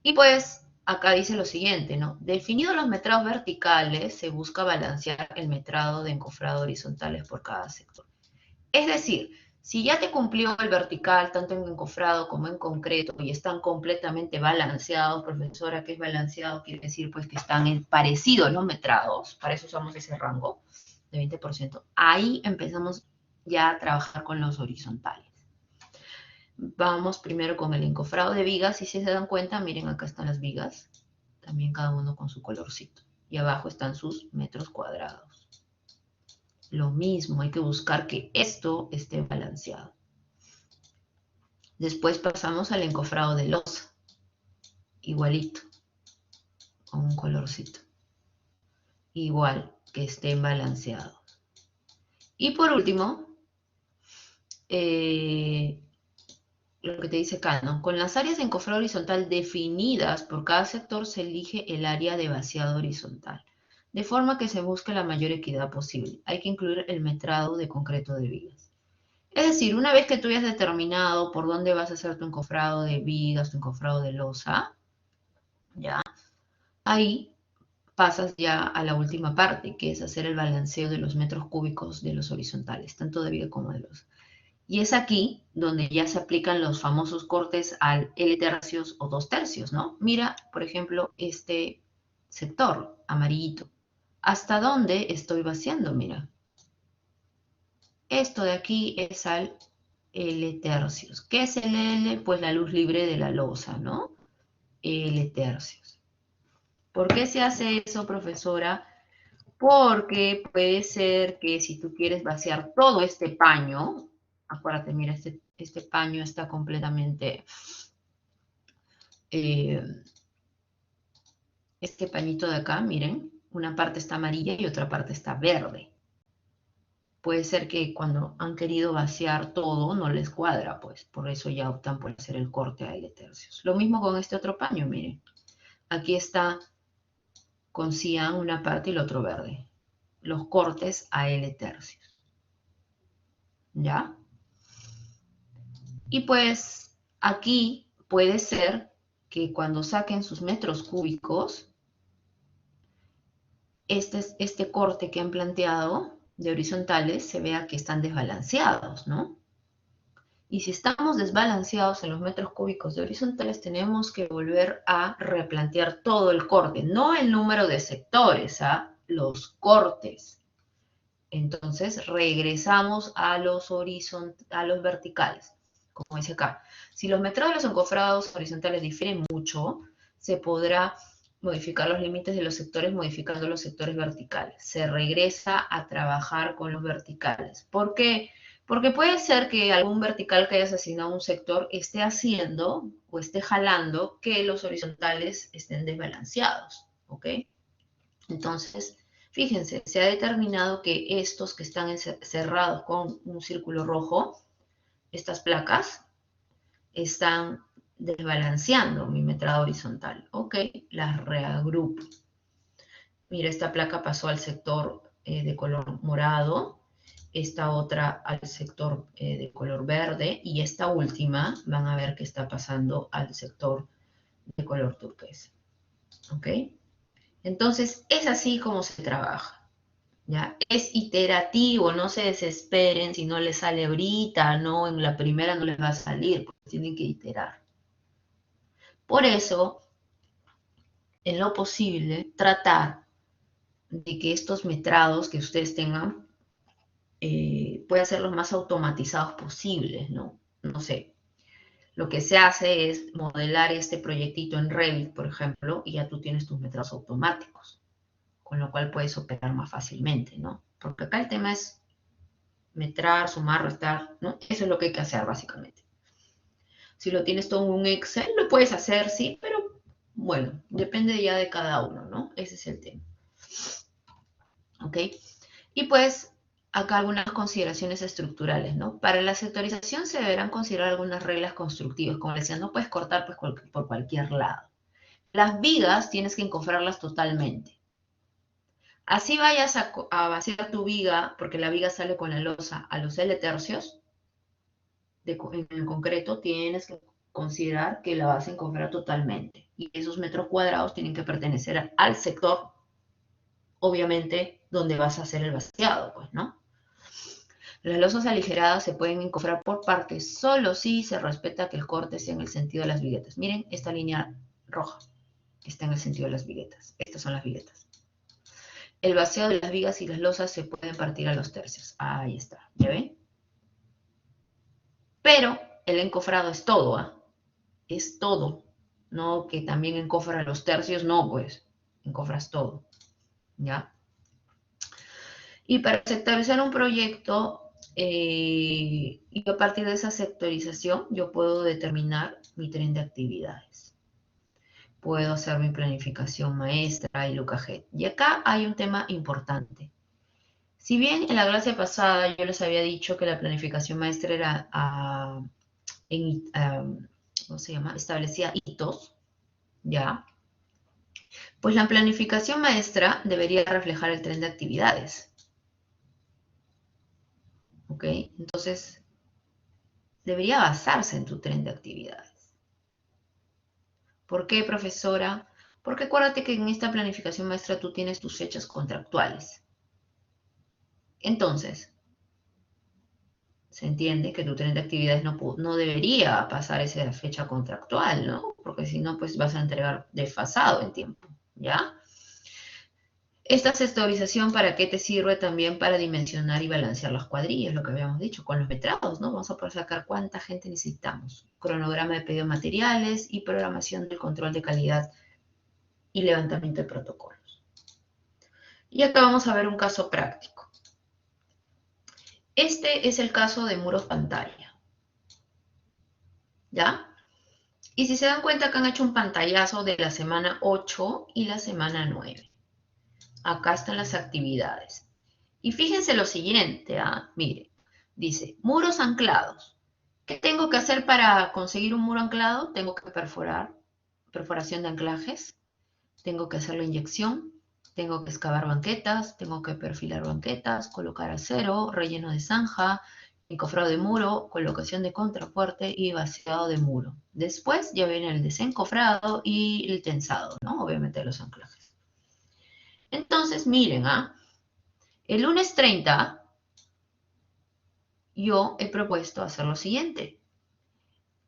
Y pues acá dice lo siguiente, ¿no? Definidos los metrados verticales, se busca balancear el metrado de encofrado horizontales por cada sector. Es decir, si ya te cumplió el vertical, tanto en encofrado como en concreto, y están completamente balanceados, profesora, ¿qué es balanceado? Quiere decir pues que están parecidos los metrados, para eso usamos ese rango de 20%. Ahí empezamos ya a trabajar con los horizontales. Vamos primero con el encofrado de vigas, y si se dan cuenta, miren, acá están las vigas, también cada uno con su colorcito. Y abajo están sus metros cuadrados. Lo mismo, hay que buscar que esto esté balanceado. Después pasamos al encofrado de losa, igualito, con un colorcito. Igual, que estén balanceados. Y por último, lo que te dice acá, ¿no? Con las áreas de encofrado horizontal definidas por cada sector se elige el área de vaciado horizontal, de forma que se busque la mayor equidad posible. Hay que incluir el metrado de concreto de vigas. Es decir, una vez que tú hayas determinado por dónde vas a hacer tu encofrado de vigas, tu encofrado de losa, ¿ya? Ahí pasas ya a la última parte, que es hacer el balanceo de los metros cúbicos de los horizontales, tanto de viga como de losa. Y es aquí donde ya se aplican los famosos cortes al L tercios o 2 tercios, ¿no? Mira, por ejemplo, este sector amarillito. ¿Hasta dónde estoy vaciando? Mira. Esto de aquí es al L tercios. ¿Qué es el L? Pues la luz libre de la losa, ¿no? L tercios. ¿Por qué se hace eso, profesora? Porque puede ser que si tú quieres vaciar todo este paño, acuérdate, mira, este paño está completamente, este pañito de acá, miren, una parte está amarilla y otra parte está verde. Puede ser que cuando han querido vaciar todo no les cuadra, pues, por eso ya optan por hacer el corte a L tercios. Lo mismo con este otro paño, miren. Aquí está con cian una parte y el otro verde. Los cortes a L tercios. ¿Ya? Y pues aquí puede ser que cuando saquen sus metros cúbicos, este corte que han planteado de horizontales se vea que están desbalanceados, ¿no? Y si estamos desbalanceados en los metros cúbicos de horizontales, tenemos que volver a replantear todo el corte, no el número de sectores, los cortes. Entonces, regresamos a los verticales, como dice acá. Si los metrados de los encofrados horizontales difieren mucho, se podrá modificar los límites de los sectores modificando los sectores verticales. Se regresa a trabajar con los verticales. ¿Por qué? Porque puede ser que algún vertical que hayas asignado a un sector esté haciendo o esté jalando que los horizontales estén desbalanceados, ¿ok? Entonces, fíjense, se ha determinado que estos que están cerrados con un círculo rojo, estas placas, están desbalanceando mi metrado horizontal. Ok, las reagrupo. Mira, esta placa pasó al sector de color morado, esta otra al sector de color verde y esta última van a ver que está pasando al sector de color turquesa. ¿Ok? Entonces, es así como se trabaja. ¿Ya? Es iterativo, no se desesperen si no les sale ahorita, no, en la primera no les va a salir, porque tienen que iterar. Por eso, en lo posible, tratar de que estos metrados que ustedes tengan puedan ser los más automatizados posibles, ¿no? No sé, lo que se hace es modelar este proyectito en Revit, por ejemplo, y ya tú tienes tus metrados automáticos, con lo cual puedes operar más fácilmente, ¿no? Porque acá el tema es metrar, sumar, restar, ¿no? Eso es lo que hay que hacer básicamente. Si lo tienes todo en un Excel, lo puedes hacer, sí, pero bueno, depende ya de cada uno, ¿no? Ese es el tema. ¿Ok? Y pues acá algunas consideraciones estructurales, ¿no? Para la sectorización se deberán considerar algunas reglas constructivas. Como decía, no puedes cortar pues, por cualquier lado. Las vigas tienes que encofrarlas totalmente. Así vayas a vaciar tu viga, porque la viga sale con la losa a los L tercios, en el concreto, tienes que considerar que la vas a encofrar totalmente. Y esos metros cuadrados tienen que pertenecer al sector, obviamente, donde vas a hacer el vaciado, pues, ¿no? Las losas aligeradas se pueden encofrar por partes, solo si se respeta que el corte sea en el sentido de las viguetas. Miren, esta línea roja está en el sentido de las viguetas. Estas son las viguetas. El vaciado de las vigas y las losas se pueden partir a los tercios. Ahí está, ¿ya ven? Pero el encofrado es todo, ¿ah? Es todo. No que también encofra los tercios, no, pues, encofras todo, ¿ya? Y para sectorizar un proyecto, y a partir de esa sectorización, yo puedo determinar mi tren de actividades. Puedo hacer mi planificación maestra y Lucajet. Y acá hay un tema importante. Si bien en la clase pasada yo les había dicho que la planificación maestra era, ¿cómo se llama? Establecía hitos, ¿ya? Pues la planificación maestra debería reflejar el tren de actividades. ¿Ok? Entonces, debería basarse en tu tren de actividades. ¿Por qué, profesora? Porque acuérdate que en esta planificación maestra tú tienes tus fechas contractuales. Entonces, se entiende que tu tren de actividades no debería pasar esa fecha contractual, ¿no? Porque si no, pues vas a entregar desfasado en tiempo, ¿ya? Esta sectorización, ¿para qué te sirve? También para dimensionar y balancear las cuadrillas, lo que habíamos dicho, con los metrados, ¿no? Vamos a poder sacar cuánta gente necesitamos. Cronograma de pedido de materiales y programación del control de calidad y levantamiento de protocolos. Y acá vamos a ver un caso práctico. Este es el caso de muros pantalla, ¿ya? Y si se dan cuenta que han hecho un pantallazo de la semana 8 y la semana 9. Acá están las actividades. Y fíjense lo siguiente, mire, dice, muros anclados. ¿Qué tengo que hacer para conseguir un muro anclado? Tengo que perforación de anclajes, tengo que hacer la inyección, tengo que excavar banquetas, tengo que perfilar banquetas, colocar acero, relleno de zanja, encofrado de muro, colocación de contrafuerte y vaciado de muro. Después ya viene el desencofrado y el tensado, ¿no? Obviamente los anclajes. Entonces, miren, El lunes 30, yo he propuesto hacer lo siguiente.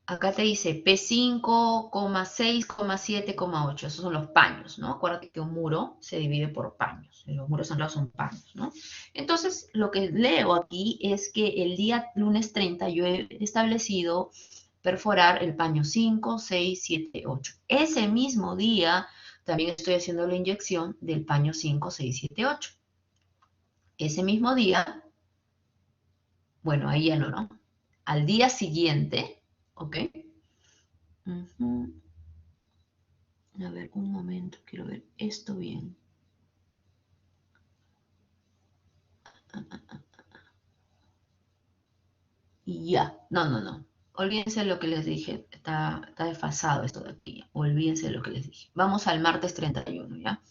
Acá te dice P5, 6, 7, 8. Esos son los paños, ¿no? Acuérdate que un muro se divide por paños. Los muros anclados son paños, ¿no? Entonces, lo que leo aquí es que el día lunes 30 yo he establecido perforar el paño 5, 6, 7, 8. Ese mismo día también estoy haciendo la inyección del paño 5, 6, 7, 8. Ese mismo día, bueno, ahí ya no, ¿no? Al día siguiente, ¿ok? A ver, un momento, quiero ver esto bien. Y ya, no. Olvídense de lo que les dije, está desfasado esto de aquí. Olvídense de lo que les dije. Vamos al martes 31, ¿ya?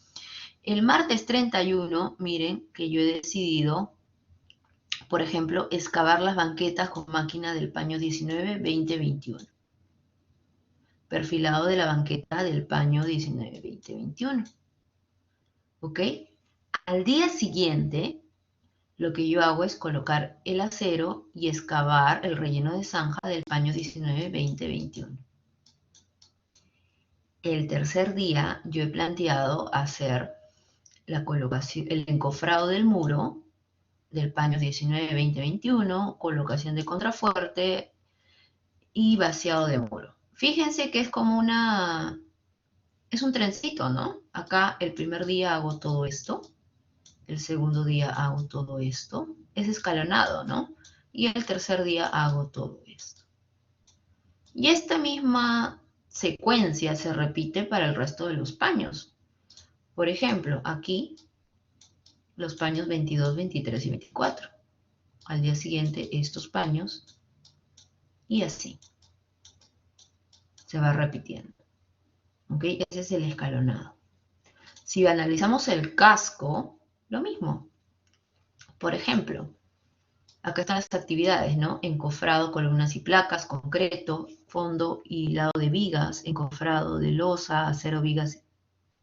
El martes 31, miren que yo he decidido, por ejemplo, excavar las banquetas con máquina del paño 19, 20, 21. Perfilado de la banqueta del paño 19, 20, 21. ¿Ok? Al día siguiente, lo que yo hago es colocar el acero y excavar el relleno de zanja del paño 19, 20, 21. El tercer día yo he planteado hacer la colocación, el encofrado del muro del paño 19, 20, 21, colocación de contrafuerte y vaciado de muro. Fíjense que es como es un trencito, ¿no? Acá el primer día hago todo esto, el segundo día hago todo esto, es escalonado, ¿no? Y el tercer día hago todo esto. Y esta misma secuencia se repite para el resto de los paños. Por ejemplo, aquí los paños 22, 23 y 24. Al día siguiente estos paños y así. Se va repitiendo. ¿Ok? Ese es el escalonado. Si analizamos el casco, lo mismo. Por ejemplo, acá están las actividades, ¿no? Encofrado, columnas y placas, concreto, fondo y lado de vigas, encofrado de losa, acero, vigas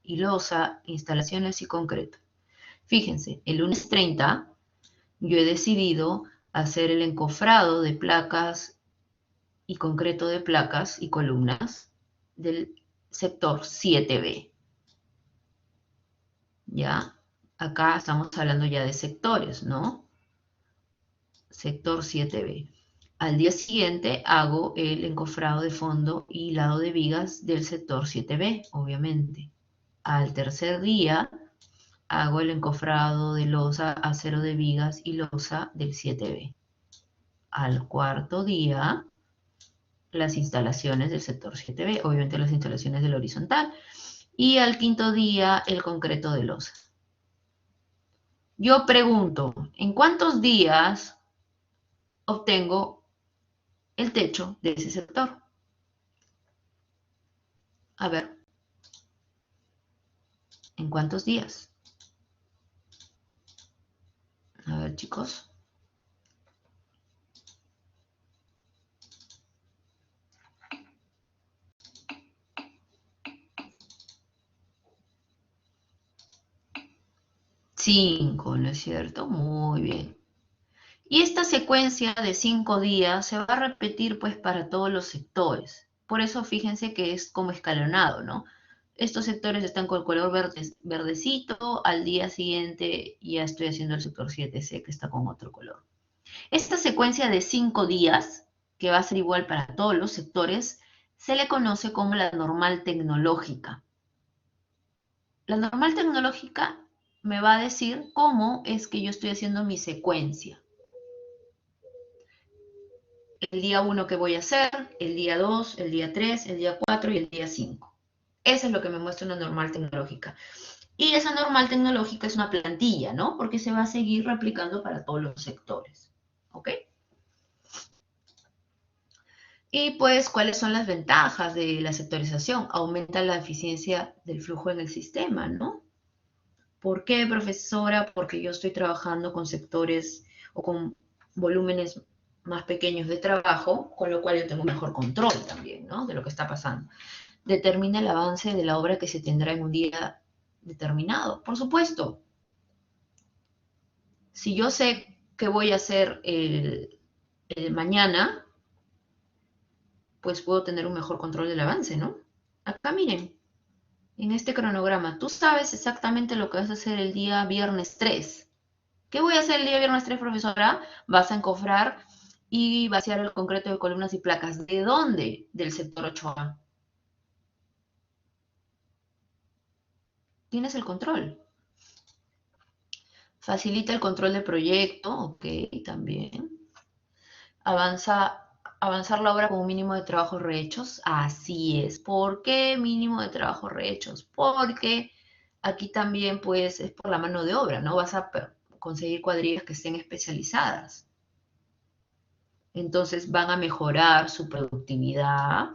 y losa, instalaciones y concreto. Fíjense, el lunes 30 yo he decidido hacer el encofrado de placas y concreto de placas y columnas del sector 7B. ¿Ya? Acá estamos hablando ya de sectores, ¿no? Sector 7B. Al día siguiente hago el encofrado de fondo y lado de vigas del sector 7B, obviamente. Al tercer día hago el encofrado de losa, acero de vigas y losa del 7B. Al cuarto día, las instalaciones del sector 7B, obviamente las instalaciones del horizontal. Y al quinto día, el concreto de losa. Yo pregunto, ¿en cuántos días obtengo el techo de ese sector? A ver, ¿en cuántos días? A ver, chicos. Cinco, ¿no es cierto? Muy bien. Y esta secuencia de 5 días se va a repetir pues para todos los sectores. Por eso fíjense que es como escalonado, ¿no? Estos sectores están con el color verdecito, al día siguiente ya estoy haciendo el sector 7C que está con otro color. Esta secuencia de 5 días, que va a ser igual para todos los sectores, se le conoce como la normal tecnológica. La normal tecnológica me va a decir cómo es que yo estoy haciendo mi secuencia. El día 1 que voy a hacer, el día 2, el día 3, el día 4 y el día 5. Eso es lo que me muestra una normal tecnológica. Y esa normal tecnológica es una plantilla, ¿no? Porque se va a seguir replicando para todos los sectores. ¿Ok? Y pues, ¿cuáles son las ventajas de la sectorización? Aumenta la eficiencia del flujo en el sistema, ¿no? ¿Por qué, profesora? Porque yo estoy trabajando con sectores o con volúmenes más pequeños de trabajo, con lo cual yo tengo mejor control también, ¿no? De lo que está pasando. Determina el avance de la obra que se tendrá en un día determinado. Por supuesto, Si yo sé qué voy a hacer el mañana, pues puedo tener un mejor control del avance, ¿no? Acá miren, en este cronograma, tú sabes exactamente lo que vas a hacer el día viernes 3. ¿Qué voy a hacer el día viernes 3, profesora? Vas a encofrar y vaciar el concreto de columnas y placas. ¿De dónde? Del sector 8A. Tienes el control. Facilita el control del proyecto, ok, también. Avanzar la obra con un mínimo de trabajos rehechos, así es. ¿Por qué mínimo de trabajos rehechos? Porque aquí también, pues, es por la mano de obra, ¿no? Vas a conseguir cuadrillas que estén especializadas. Entonces van a mejorar su productividad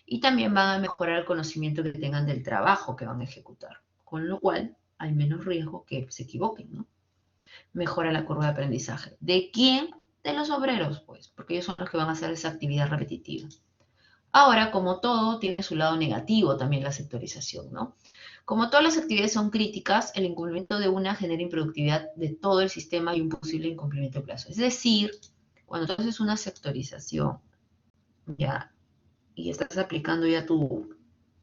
y también van a mejorar el conocimiento que tengan del trabajo que van a ejecutar. Con lo cual, hay menos riesgo que se equivoquen, ¿no? Mejora la curva de aprendizaje. ¿De quién? De los obreros, pues, porque ellos son los que van a hacer esa actividad repetitiva. Ahora, como todo, tiene su lado negativo también la sectorización, ¿no? Como todas las actividades son críticas, el incumplimiento de una genera improductividad de todo el sistema y un posible incumplimiento de plazo. Es decir, cuando tú haces una sectorización, ya, y estás aplicando ya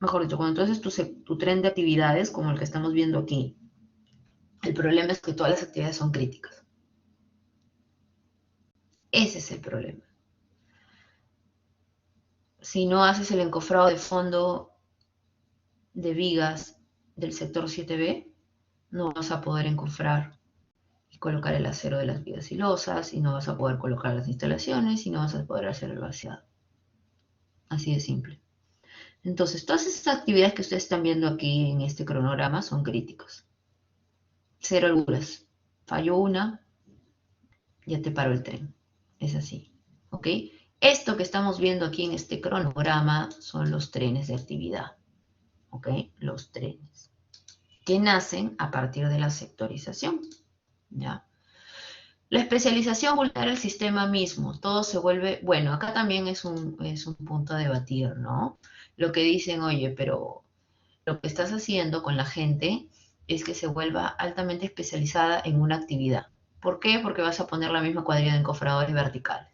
mejor dicho, cuando tú haces tu tren de actividades, como el que estamos viendo aquí, el problema es que todas las actividades son críticas. Ese es el problema. Si no haces el encofrado de fondo de vigas del sector 7B, no vas a poder encofrar y colocar el acero de las vigas silosas, y no vas a poder colocar las instalaciones, y no vas a poder hacer el vaciado. Así de simple. Entonces, todas esas actividades que ustedes están viendo aquí en este cronograma son críticas. Cero holguras. Falló una, ya te paró el tren. Es así. ¿Ok? Esto que estamos viendo aquí en este cronograma son los trenes de actividad. ¿Ok? Los trenes. Que nacen a partir de la sectorización. ¿Ya? La especialización vulnera el sistema mismo. Todo se vuelve... Bueno, acá también es un punto a debatir, ¿no? Lo que dicen, oye, pero lo que estás haciendo con la gente es que se vuelva altamente especializada en una actividad. ¿Por qué? Porque vas a poner la misma cuadrilla de encofradores verticales.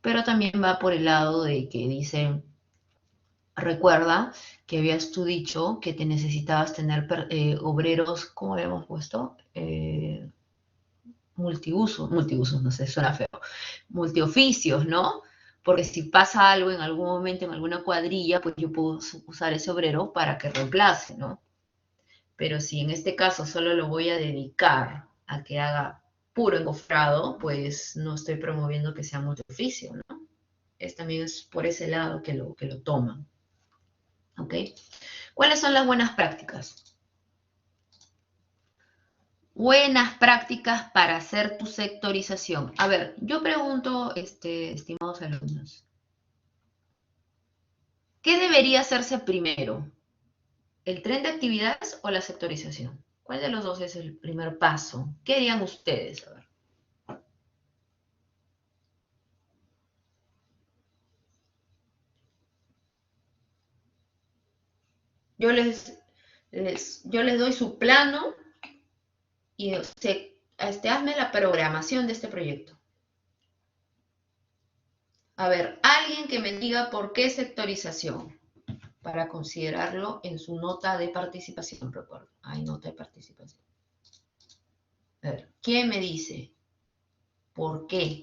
Pero también va por el lado de que dicen, recuerda que habías tú dicho que te necesitabas tener obreros, ¿cómo habíamos puesto? Multiusos, no sé, suena feo, multioficios, ¿no? Porque si pasa algo en algún momento en alguna cuadrilla, pues yo puedo usar ese obrero para que reemplace, ¿no? Pero si en este caso solo lo voy a dedicar a que haga puro encofrado, pues no estoy promoviendo que sea multioficio, ¿no? También es por ese lado que lo toman, ¿ok? ¿Cuáles son las buenas prácticas? Buenas prácticas para hacer tu sectorización. A ver, yo pregunto, estimados alumnos, ¿qué debería hacerse primero? ¿El tren de actividades o la sectorización? ¿Cuál de los dos es el primer paso? ¿Qué harían ustedes? A ver. Yo les doy su plano y hazme la programación de este proyecto. A ver, alguien que me diga por qué sectorización, para considerarlo en su nota de participación, recuerdo. Hay nota de participación. A ver, ¿quién me dice por qué?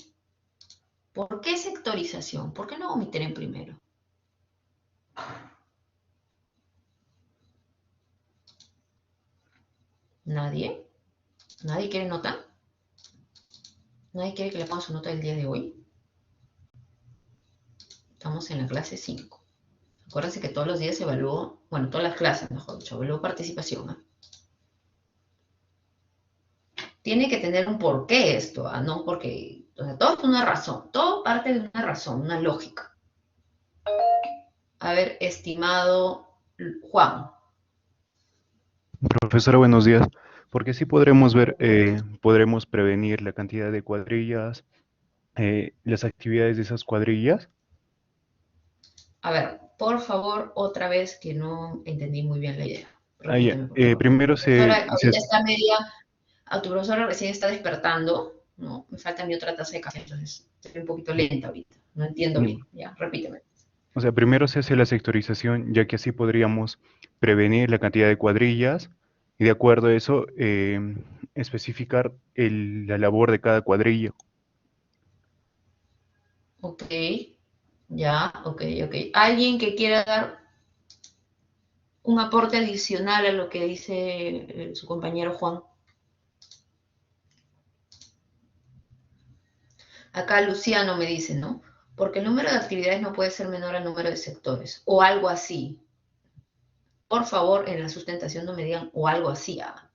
¿Por qué sectorización? ¿Por qué no omitir en primero? ¿Nadie? ¿Nadie quiere nota? ¿Nadie quiere que le ponga su nota del día de hoy? Estamos en la clase 5. Acuérdense que todos los días se evalúa, bueno, todas las clases, mejor dicho, evalúa participación. ¿Eh? Tiene que tener un porqué esto, ¿eh? No porque, o sea, todo es una razón, todo parte de una razón, una lógica. A ver, estimado Juan. Profesora, buenos días. Porque sí podremos ver, podremos prevenir la cantidad de cuadrillas, las actividades de esas cuadrillas. A ver, por favor, otra vez que no entendí muy bien la idea. Ah, ya. Repíteme, por favor. Primero Ahora, ahorita está media. tu profesora recién está despertando, ¿no? Me falta mi otra taza de café, entonces estoy un poquito lenta ahorita. No entiendo No. bien. Ya, repíteme. O sea, primero se hace la sectorización, ya que así podríamos prevenir la cantidad de cuadrillas y de acuerdo a eso especificar la labor de cada cuadrilla. Ok, ya, ok, ok. ¿Alguien que quiera dar un aporte adicional a lo que dice su compañero Juan? Acá Luciano me dice, ¿no? Porque el número de actividades no puede ser menor al número de sectores, o algo así. Por favor, en la sustentación no me digan o algo así. ¿Ah?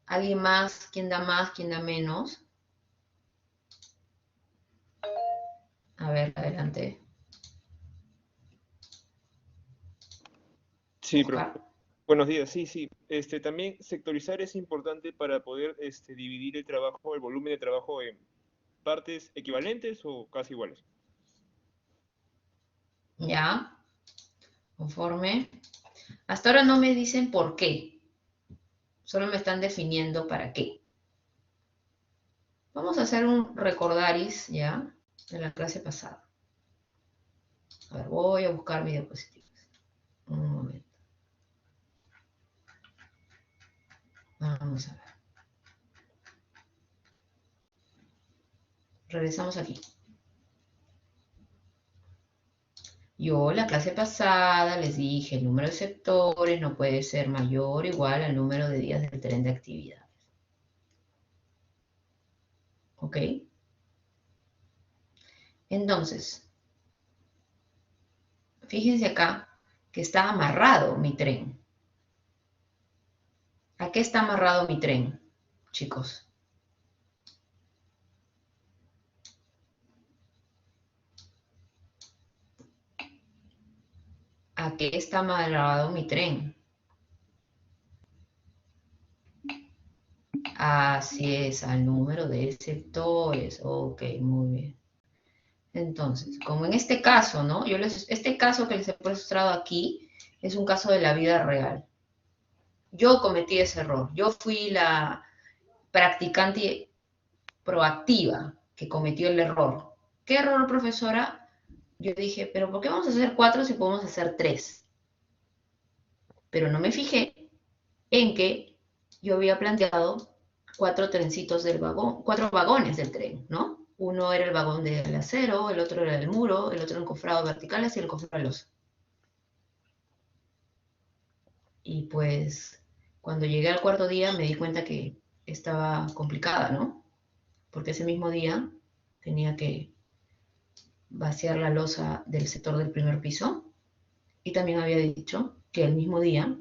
¿Alguien más? ¿Quién da más? ¿Quién da menos? A ver, adelante. Sí, Oscar. profesor. Buenos días. Sí, sí. También sectorizar es importante para poder dividir el trabajo, el volumen de trabajo en partes equivalentes o casi iguales. Ya, conforme. Hasta ahora no me dicen por qué. Solo me están definiendo para qué. Vamos a hacer un recordaris, ¿ya? De la clase pasada. A ver, voy a buscar mi diapositivas. Un momento. Vamos a ver. Regresamos aquí. Yo la clase pasada les dije, el número de sectores no puede ser mayor o igual al número de días del tren de actividades. ¿Ok? Entonces, fíjense acá que está amarrado mi tren. ¿A qué está amarrado mi tren, chicos? ¿A qué está amarrado mi tren? Así es, al número de sectores. Ok, muy bien. Entonces, como en este caso, ¿no? Este caso que les he mostrado aquí es un caso de la vida real. Yo cometí ese error. Yo fui la practicante proactiva que cometió el error. ¿Qué error, profesora? Yo dije, pero ¿por qué vamos a hacer 4 si podemos hacer 3? Pero no me fijé en que yo había planteado 4 trencitos del vagón, 4 vagones del tren, ¿no? Uno era el vagón del acero, el otro era el muro, el otro encofrado verticales y el encofrado losa. Y pues cuando llegué al cuarto día me di cuenta que estaba complicada, ¿no? Porque ese mismo día tenía que vaciar la losa del sector del primer piso y también había dicho que el mismo día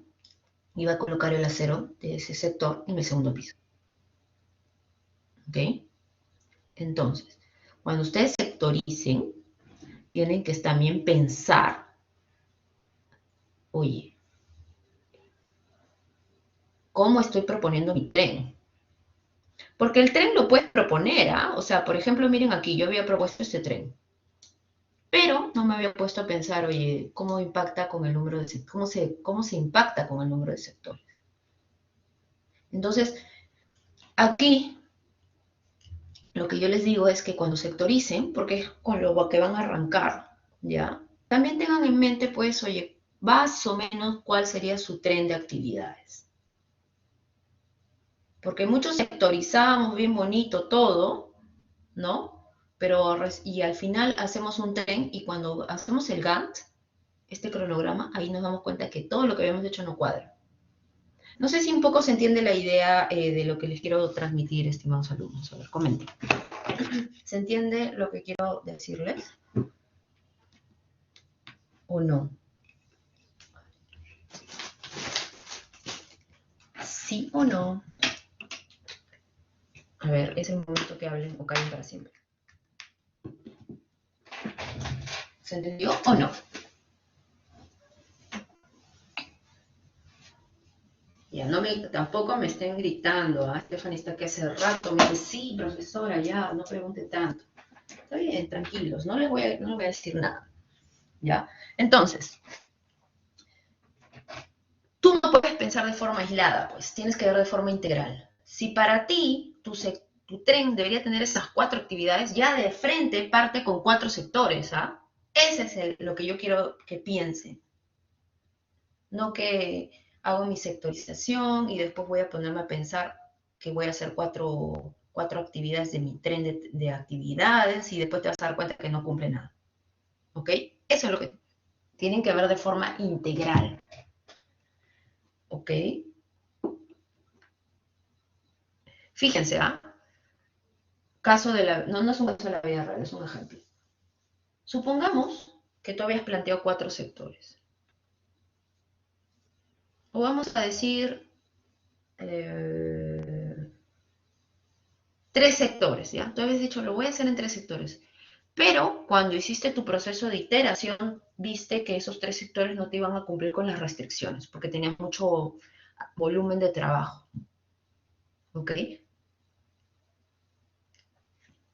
iba a colocar el acero de ese sector en el segundo piso. ¿Ok? Entonces, cuando ustedes sectoricen, tienen que también pensar, oye, ¿cómo estoy proponiendo mi tren? Porque el tren lo puedes proponer, ¿ah? O sea, por ejemplo, miren aquí, yo había propuesto este tren, pero no me había puesto a pensar, oye, ¿cómo impacta con el número de cómo se impacta con el número de sectores? Entonces, aquí lo que yo les digo es que cuando sectoricen, porque es con lo que van a arrancar, ¿ya? También tengan en mente, pues, oye, más o menos cuál sería su tren de actividades. Porque muchos sectorizamos bien bonito todo, ¿no? Pero, y al final hacemos un tren y cuando hacemos el Gantt, este cronograma, ahí nos damos cuenta que todo lo que habíamos hecho no cuadra. No sé si un poco se entiende la idea de lo que les quiero transmitir, estimados alumnos. A ver, comenten. ¿Se entiende lo que quiero decirles? ¿O no? ¿Sí o no? A ver, es el momento que hablen o callen para siempre. ¿Se entendió o no? Ya, tampoco me estén gritando. Stephanie está que hace rato me dice, sí, profesora, ya, no pregunte tanto. Está bien, tranquilos, no les voy a decir nada. ¿Ya? Entonces, tú no puedes pensar de forma aislada, pues, tienes que ver de forma integral. si para ti tu tren debería tener esas 4 actividades, ya de frente parte con 4 sectores, ¿ah? Ese es lo que yo quiero que piensen. No que hago mi sectorización y después voy a ponerme a pensar que voy a hacer cuatro actividades de mi tren de actividades y después te vas a dar cuenta que no cumple nada. ¿Ok? Eso es lo que tienen que ver de forma integral. ¿Ok? Fíjense, ¿ah? Caso de la... No, no es un caso de la vida real, es un ejemplo. Supongamos que tú habías planteado 4 sectores. O vamos a decir 3 sectores, ¿ya? Tú habías dicho, lo voy a hacer en 3 sectores. Pero cuando hiciste tu proceso de iteración, viste que esos 3 sectores no te iban a cumplir con las restricciones, porque tenías mucho volumen de trabajo. ¿Ok?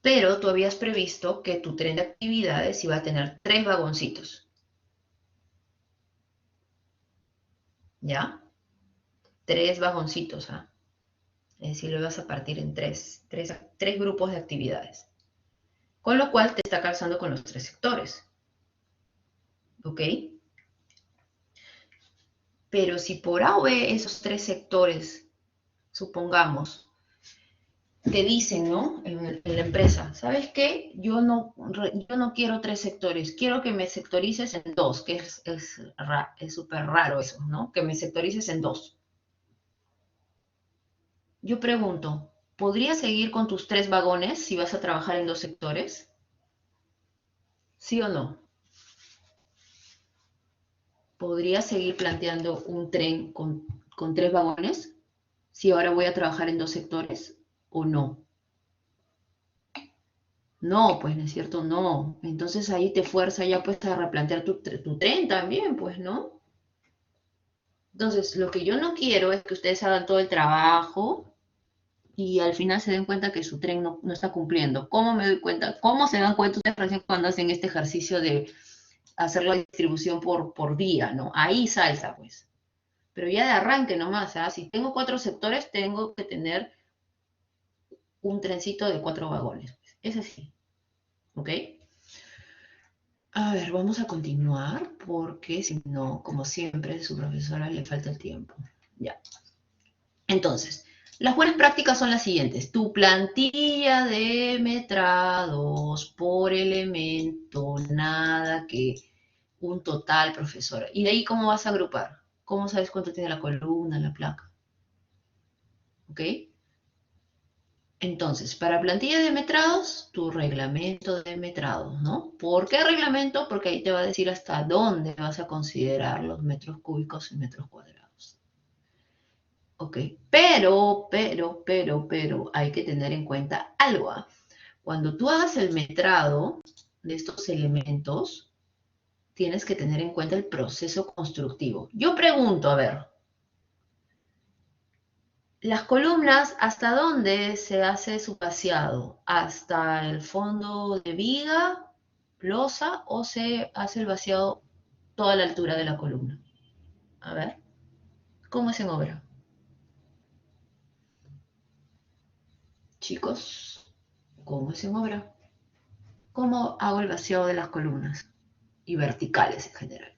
Pero tú habías previsto que tu tren de actividades iba a tener 3 vagoncitos. ¿Ya? 3 vagoncitos, ¿ah? Es decir, lo vas a partir en 3 grupos de actividades. Con lo cual te está calzando con los 3 sectores. ¿Ok? Pero si por A o B esos 3 sectores, supongamos, te dicen, ¿no? En la empresa, ¿sabes qué? Yo no quiero 3 sectores, quiero que me sectorices en 2, que es súper raro eso, ¿no? Que me sectorices en 2. Yo pregunto, ¿podrías seguir con tus 3 vagones si vas a trabajar en 2 sectores? ¿Sí o no? ¿Podrías seguir planteando un tren con 3 vagones si ahora voy a trabajar en 2 sectores o no? No, pues no es cierto, no. Entonces ahí te fuerza ya pues a replantear tu tren también, pues, ¿no? Entonces, lo que yo no quiero es que ustedes hagan todo el trabajo y al final se den cuenta que su tren no está cumpliendo. ¿Cómo me doy cuenta? ¿Cómo se dan cuenta ustedes recién cuando hacen este ejercicio de hacer la distribución por día, ¿no? Ahí salsa, pues. Pero ya de arranque nomás, ¿ah? Si tengo 4 sectores, tengo que tener un trencito de 4 vagones. Pues. Es así, ¿ok? A ver, vamos a continuar porque si no, como siempre, su profesora le falta el tiempo. Ya. Entonces, las buenas prácticas son las siguientes. Tu plantilla de metrados por elemento, nada que un total, profesora. Y de ahí, ¿cómo vas a agrupar? ¿Cómo sabes cuánto tiene la columna, la placa? ¿Ok? Entonces, para plantilla de metrados, tu reglamento de metrados, ¿no? ¿Por qué reglamento? Porque ahí te va a decir hasta dónde vas a considerar los metros cúbicos y metros cuadrados. ¿Ok? Pero, hay que tener en cuenta algo. ¿Ah? Cuando tú hagas el metrado de estos elementos, tienes que tener en cuenta el proceso constructivo. Yo pregunto, a ver, las columnas, ¿hasta dónde se hace su vaciado? ¿Hasta el fondo de viga, losa, o se hace el vaciado toda la altura de la columna? A ver, ¿cómo es en obra? Chicos, ¿cómo es en obra? ¿Cómo hago el vaciado de las columnas? Y verticales en general.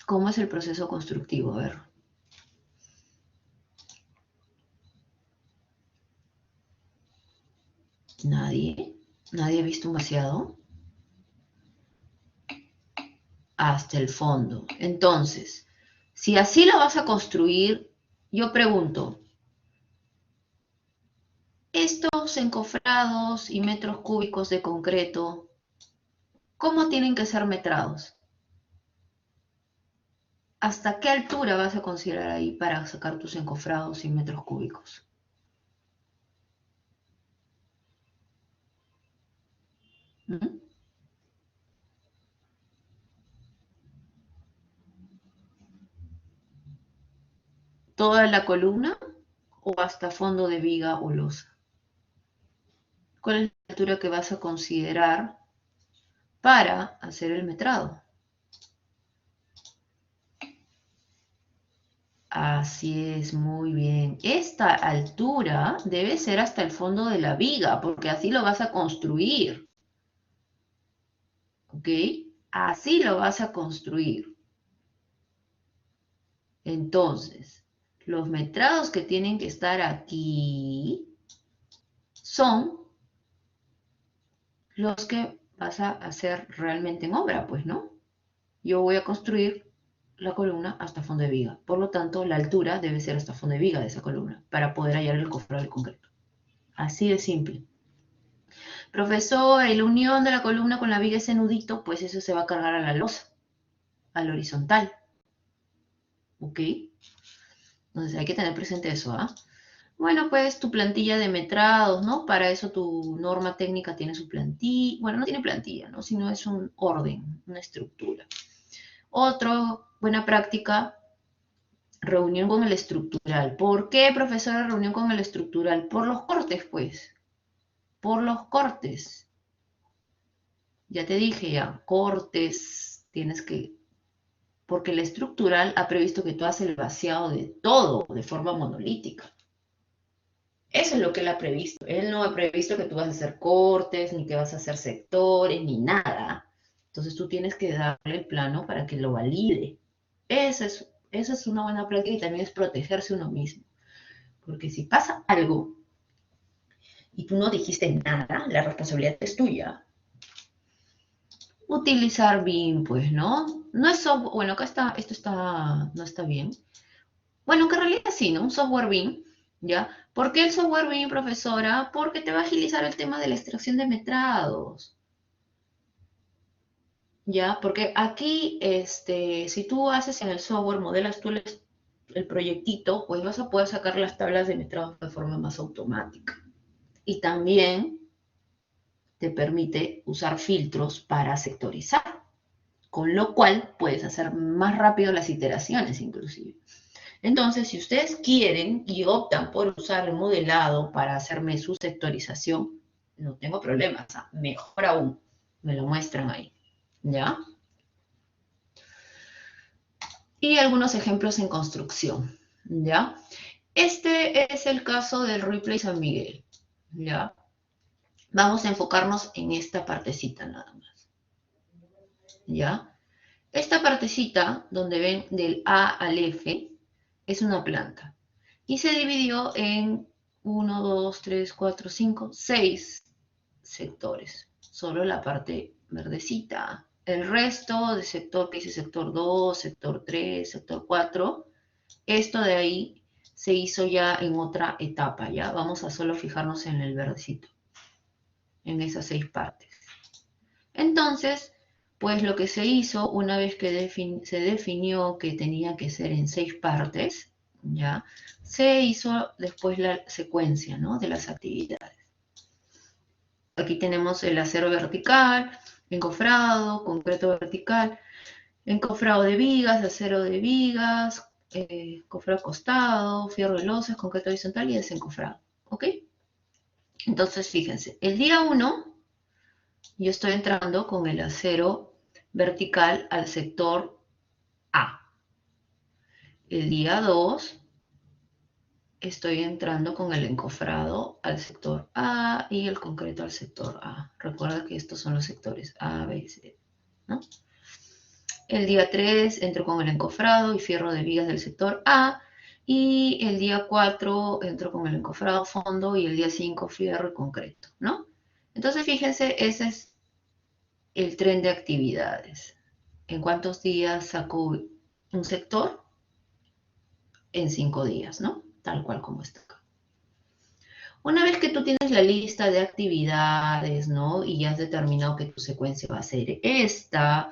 ¿Cómo es el proceso constructivo? A ver. ¿Nadie? ¿Nadie ha visto un vaciado? Hasta el fondo. Entonces, si así lo vas a construir, yo pregunto, estos encofrados y metros cúbicos de concreto, ¿cómo tienen que ser metrados? ¿Hasta qué altura vas a considerar ahí para sacar tus encofrados y metros cúbicos? ¿Mm? ¿Toda la columna o hasta fondo de viga o losa? ¿Cuál es la altura que vas a considerar para hacer el metrado? Así es, muy bien. Esta altura debe ser hasta el fondo de la viga, porque así lo vas a construir. ¿Ok? Así lo vas a construir. Entonces, los metrados que tienen que estar aquí son los que vas a hacer realmente en obra, pues, ¿no? Yo voy a construir la columna hasta fondo de viga. Por lo tanto, la altura debe ser hasta fondo de viga de esa columna para poder hallar el cofrado del concreto. Así de simple. Profesor, la unión de la columna con la viga, ese nudito, pues eso se va a cargar a la losa, al horizontal. ¿Ok? Entonces hay que tener presente eso, ¿ah? Bueno, pues tu plantilla de metrados, ¿no? Para eso tu norma técnica tiene su plantilla. Bueno, no tiene plantilla, ¿no? Sino es un orden, una estructura. Otro, buena práctica, reunión con el estructural. ¿Por qué, profesora, reunión con el estructural? Por los cortes, pues. Por los cortes. Ya te dije ya, cortes, tienes que... Porque el estructural ha previsto que tú haces el vaciado de todo de forma monolítica. Eso es lo que él ha previsto. Él no ha previsto que tú vas a hacer cortes, ni que vas a hacer sectores, ni nada. Entonces tú tienes que darle el plano para que lo valide. Esa es una buena práctica y también es protegerse uno mismo. Porque si pasa algo y tú no dijiste nada, la responsabilidad es tuya. Utilizar BIM, pues, ¿no? No es software, bueno, acá está, no está bien. Bueno, que en realidad sí, ¿no? Un software BIM, ¿ya? ¿Por qué el software BIM, profesora? Porque te va a agilizar el tema de la extracción de metrados, ¿ya? Porque aquí, si tú haces en el software, modelas tú el proyectito, pues vas a poder sacar las tablas de metrados de forma más automática. Y también te permite usar filtros para sectorizar, con lo cual puedes hacer más rápido las iteraciones inclusive. Entonces, si ustedes quieren y optan por usar el modelado para hacerme su sectorización, no tengo problemas, mejor aún, me lo muestran ahí, ¿ya? Y algunos ejemplos en construcción, ¿ya? Este es el caso del Ripley San Miguel, ¿ya? Vamos a enfocarnos en esta partecita nada más, ¿ya? Esta partecita, donde ven del A al F, es una planta. Y se dividió en 1, 2, 3, 4, 5, 6 sectores. Solo la parte verdecita. El resto de sector, que dice sector 2, sector 3, sector 4, esto de ahí se hizo ya en otra etapa, ¿ya? Vamos a solo fijarnos en el verdecito, en esas 6 partes. Entonces, pues lo que se hizo, una vez que se definió que tenía que ser en 6 partes, ¿ya? Se hizo después la secuencia, ¿no? De las actividades. Aquí tenemos el acero vertical, encofrado, concreto vertical, encofrado de vigas, acero de vigas, cofrado acostado, fierro de losas, concreto horizontal y desencofrado, ¿ok? Entonces, fíjense, el día 1 yo estoy entrando con el acero vertical al sector A. El día 2 estoy entrando con el encofrado al sector A y el concreto al sector A. Recuerda que estos son los sectores A, B, C, ¿no? El día 3 entro con el encofrado y fierro de vigas del sector A. Y el día 4 entro con el encofrado fondo y el día 5 fierro y concreto, ¿no? Entonces, fíjense, ese es el tren de actividades. ¿En cuántos días saco un sector? En 5 días, ¿no? Tal cual como está acá. Una vez que tú tienes la lista de actividades, ¿no? Y ya has determinado que tu secuencia va a ser esta,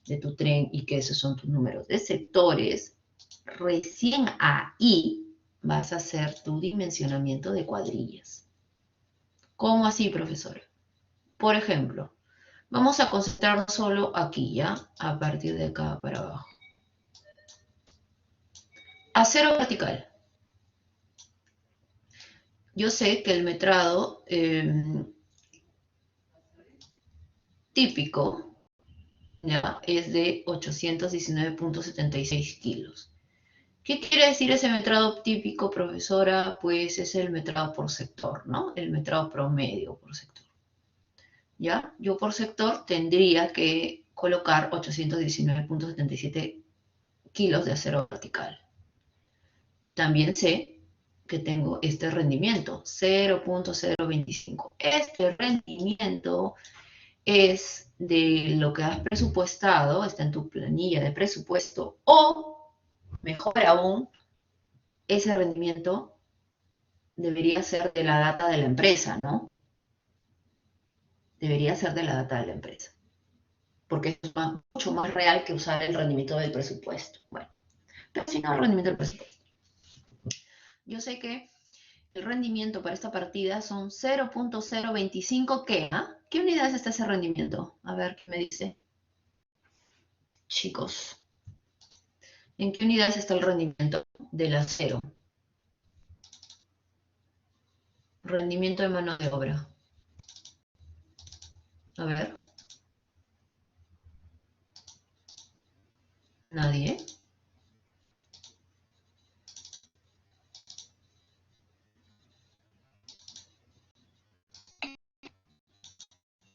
de tu tren, y que esos son tus números de sectores, recién ahí vas a hacer tu dimensionamiento de cuadrillas. ¿Cómo así, profesora? Por ejemplo, vamos a concentrarnos solo aquí, ¿ya? A partir de acá para abajo. Acero vertical. Yo sé que el metrado típico, ¿ya? Es de 819.76 kilos. ¿Qué quiere decir ese metrado típico, profesora? Pues es el metrado por sector, ¿no? El metrado promedio por sector. ¿Ya? Yo por sector tendría que colocar 819.77 kilos de acero vertical. También sé que tengo este rendimiento, 0.025. Este rendimiento es de lo que has presupuestado, está en tu planilla de presupuesto, o, mejor aún, ese rendimiento debería ser de la data de la empresa, ¿no? Debería ser de la data de la empresa, porque es mucho más real que usar el rendimiento del presupuesto. Bueno, pero si no, el rendimiento del presupuesto. Yo sé que el rendimiento para esta partida son 0.025, ¿qué? ¿Ah? ¿Qué unidades está ese rendimiento? A ver, ¿qué me dice? Chicos, ¿en qué unidades está el rendimiento del acero? Rendimiento de mano de obra. A ver. ¿Nadie?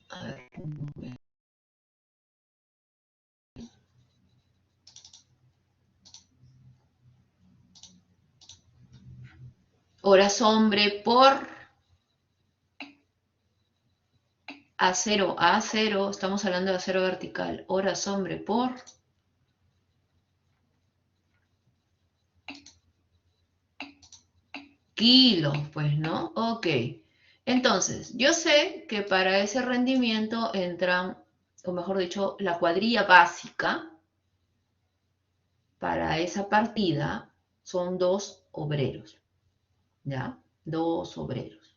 A ver. Horas hombre por acero, A0, estamos hablando de acero vertical. Horas hombre por kilos, pues, ¿no? Ok. Entonces, yo sé que para ese rendimiento entran, o mejor dicho, la cuadrilla básica para esa partida son 2 obreros, ¿ya? 2 obreros.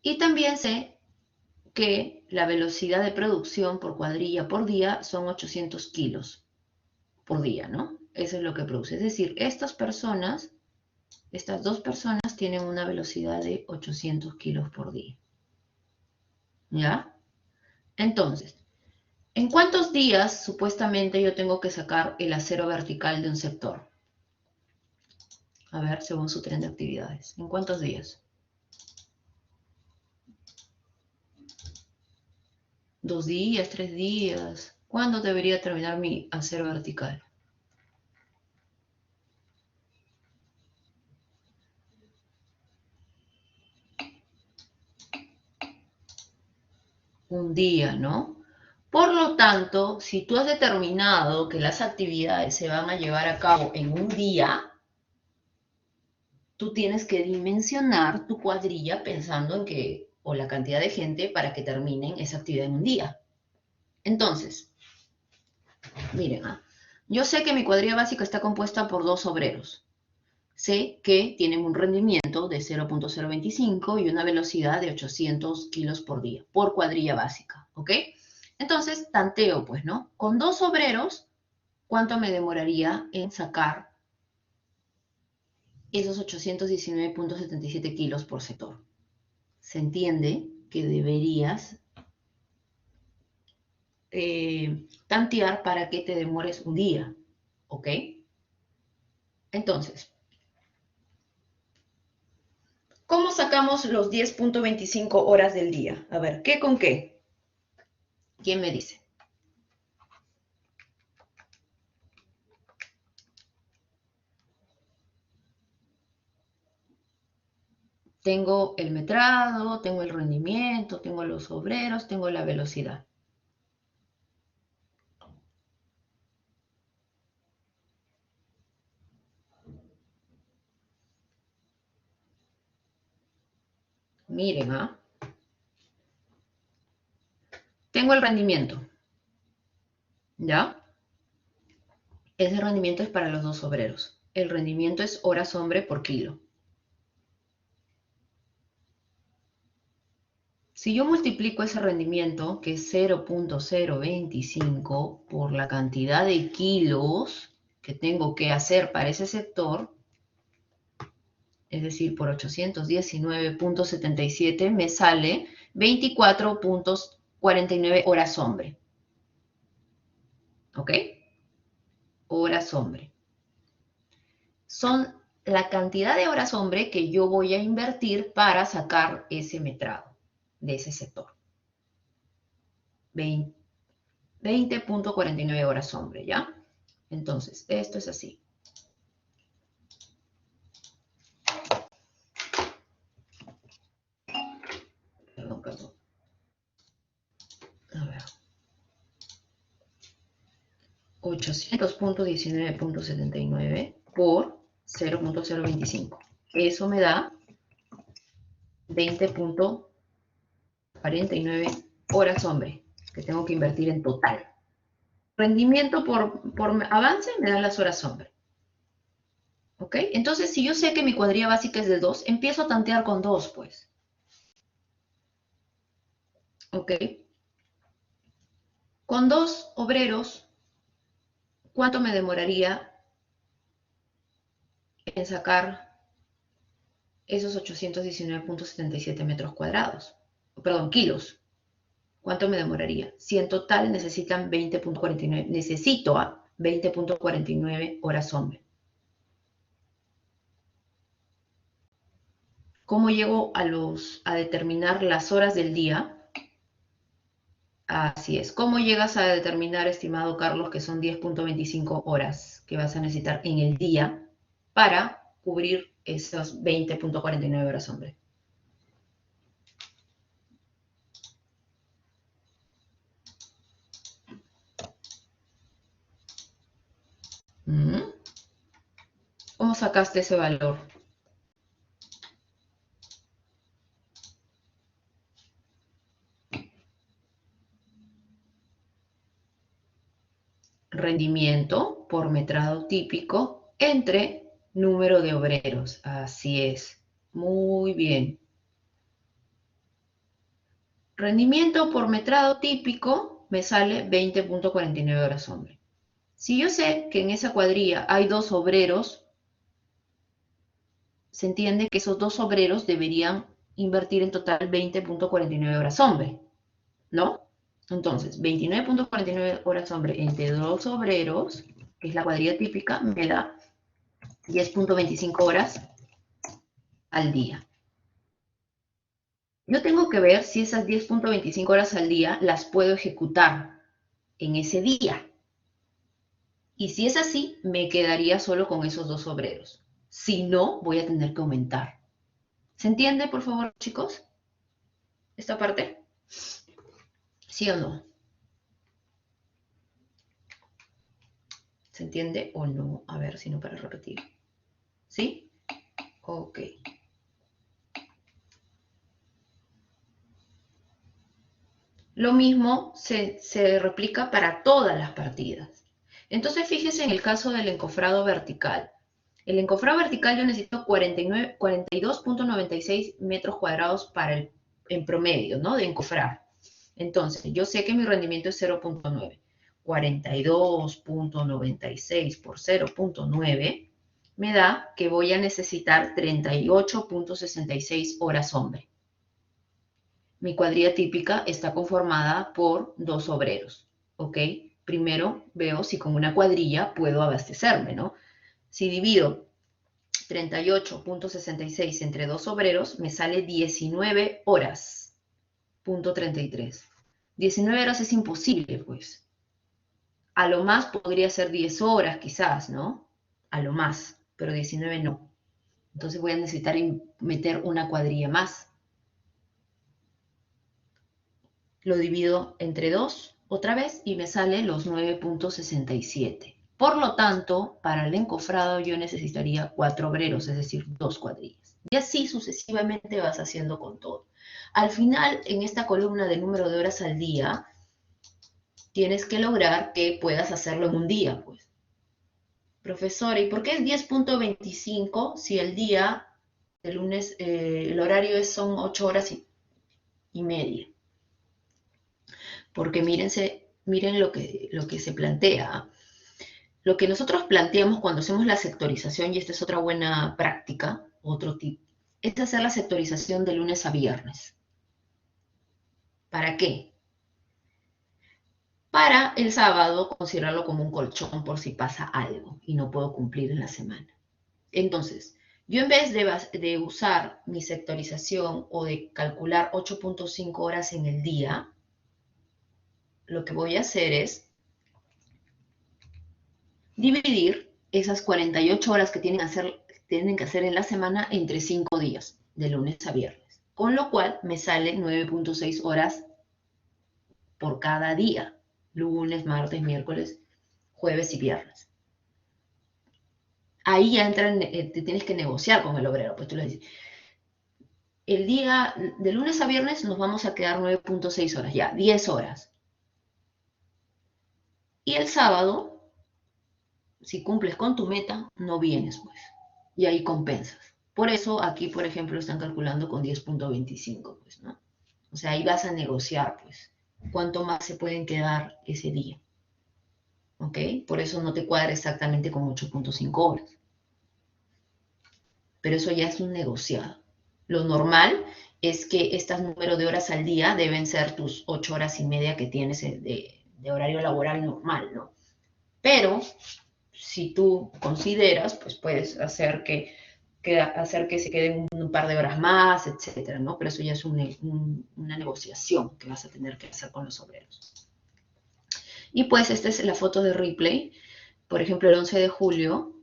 Y también sé que la velocidad de producción por cuadrilla por día son 800 kilos por día, ¿no? Eso es lo que produce. Es decir, estas dos personas tienen una velocidad de 800 kilos por día. ¿Ya? Entonces, ¿en cuántos días supuestamente yo tengo que sacar el acero vertical de un sector? A ver, según su tren de actividades. ¿En cuántos días? 2 días, 3 días. ¿Cuándo debería terminar mi acero vertical? Un día, ¿no? Por lo tanto, si tú has determinado que las actividades se van a llevar a cabo en un día, tú tienes que dimensionar tu cuadrilla pensando en que, o la cantidad de gente para que terminen esa actividad en un día. Entonces, miren, yo sé que mi cuadrilla básica está compuesta por 2 obreros. Sé que tienen un rendimiento de 0.025 y una velocidad de 800 kilos por día, por cuadrilla básica, ¿ok? Entonces, tanteo, pues, ¿no? Con 2 obreros, ¿cuánto me demoraría en sacar esos 819.77 kilos por sector? Se entiende que deberías tantear para que te demores un día, ¿ok? Entonces, ¿cómo sacamos los 10.25 horas del día? A ver, ¿qué con qué? ¿Quién me dice? Tengo el metrado, tengo el rendimiento, tengo los obreros, tengo la velocidad. Miren, tengo el rendimiento, ¿ya? Ese rendimiento es para los 2 obreros. El rendimiento es horas hombre por kilo. Si yo multiplico ese rendimiento, que es 0.025, por la cantidad de kilos que tengo que hacer para ese sector, es decir, por 819.77, me sale 24.49 horas hombre. ¿Ok? horas hombre. Son la cantidad de horas hombre que yo voy a invertir para sacar ese metrado de ese sector. 20.49 horas hombre, ¿ya? Entonces, esto es así. Perdón. A ver. 800.19.79 por 0.025. Eso me da 20.49 horas hombre que tengo que invertir en total. Rendimiento por avance me dan las horas hombre. ¿Ok? Entonces, si yo sé que mi cuadrilla básica es de 2, empiezo a tantear con 2, pues. ¿Ok? Con 2 obreros, ¿cuánto me demoraría en sacar esos 819.77 metros cuadrados? Perdón, kilos. ¿Cuánto me demoraría? Si en total necesitan 20.49, necesito a 20.49 horas hombre. ¿Cómo llego a determinar las horas del día? Así es. ¿Cómo llegas a determinar, estimado Carlos, que son 10.25 horas que vas a necesitar en el día para cubrir esas 20.49 horas hombre? ¿Cómo sacaste ese valor? Rendimiento por metrado típico entre número de obreros. Así es. Muy bien. Rendimiento por metrado típico me sale 20.49 horas hombre. Si yo sé que en esa cuadrilla hay 2 obreros, se entiende que esos 2 obreros deberían invertir en total 20.49 horas hombre, ¿no? Entonces, 29.49 horas hombre entre 2 obreros, que es la cuadrilla típica, me da 10.25 horas al día. Yo tengo que ver si esas 10.25 horas al día las puedo ejecutar en ese día. Y si es así, me quedaría solo con esos 2 obreros. Si no, voy a tener que aumentar. ¿Se entiende, por favor, chicos? ¿Esta parte? ¿Sí o no? ¿Se entiende o no? A ver, si no para repetir. ¿Sí? Ok. Lo mismo se replica para todas las partidas. Entonces, fíjese en el caso del encofrado vertical. El encofrado vertical yo necesito 42.96 metros cuadrados en promedio, ¿no? De encofrar. Entonces, yo sé que mi rendimiento es 0.9. 42.96 por 0.9 me da que voy a necesitar 38.66 horas hombre. Mi cuadrilla típica está conformada por 2 obreros, ¿ok? Primero veo si con una cuadrilla puedo abastecerme, ¿no? Si divido 38.66 entre 2 obreros, me sale 19 horas, punto 33. 19 horas es imposible, pues. A lo más podría ser 10 horas, quizás, ¿no? A lo más, pero 19 no. Entonces voy a necesitar meter una cuadrilla más. Lo divido entre 2 otra vez y me sale los 9.67. Por lo tanto, para el encofrado yo necesitaría 4 obreros, es decir, 2 cuadrillas. Y así sucesivamente vas haciendo con todo. Al final, en esta columna de número de horas al día, tienes que lograr que puedas hacerlo en un día, pues. Profesora, ¿y por qué es 10.25 si el día de lunes, el horario son 8 horas y media? Porque miren lo que se plantea. Lo que nosotros planteamos cuando hacemos la sectorización, y esta es otra buena práctica, otro tip, es hacer la sectorización de lunes a viernes. ¿Para qué? Para el sábado, considerarlo como un colchón por si pasa algo y no puedo cumplir en la semana. Entonces, yo en vez de usar mi sectorización o de calcular 8.5 horas en el día, lo que voy a hacer es dividir esas 48 horas que tienen que hacer en la semana entre 5 días, de lunes a viernes. Con lo cual me sale 9.6 horas por cada día, lunes, martes, miércoles, jueves y viernes. Ahí ya entran, te tienes que negociar con el obrero, pues tú le dices, el día de lunes a viernes nos vamos a quedar 9.6 horas, ya, 10 horas. Y el sábado, si cumples con tu meta, no vienes, pues. Y ahí compensas. Por eso aquí, por ejemplo, están calculando con 10.25, pues, ¿no? O sea, ahí vas a negociar, pues, cuánto más se pueden quedar ese día. ¿Ok? Por eso no te cuadra exactamente con 8.5 horas. Pero eso ya es un negociado. Lo normal es que este número de horas al día deben ser tus 8 horas y media que tienes de horario laboral normal, ¿no? Pero si tú consideras, pues puedes hacer que se queden un par de horas más, etcétera, ¿no? Pero eso ya es una negociación que vas a tener que hacer con los obreros. Y pues esta es la foto de Ripley. Por ejemplo, el 11 de julio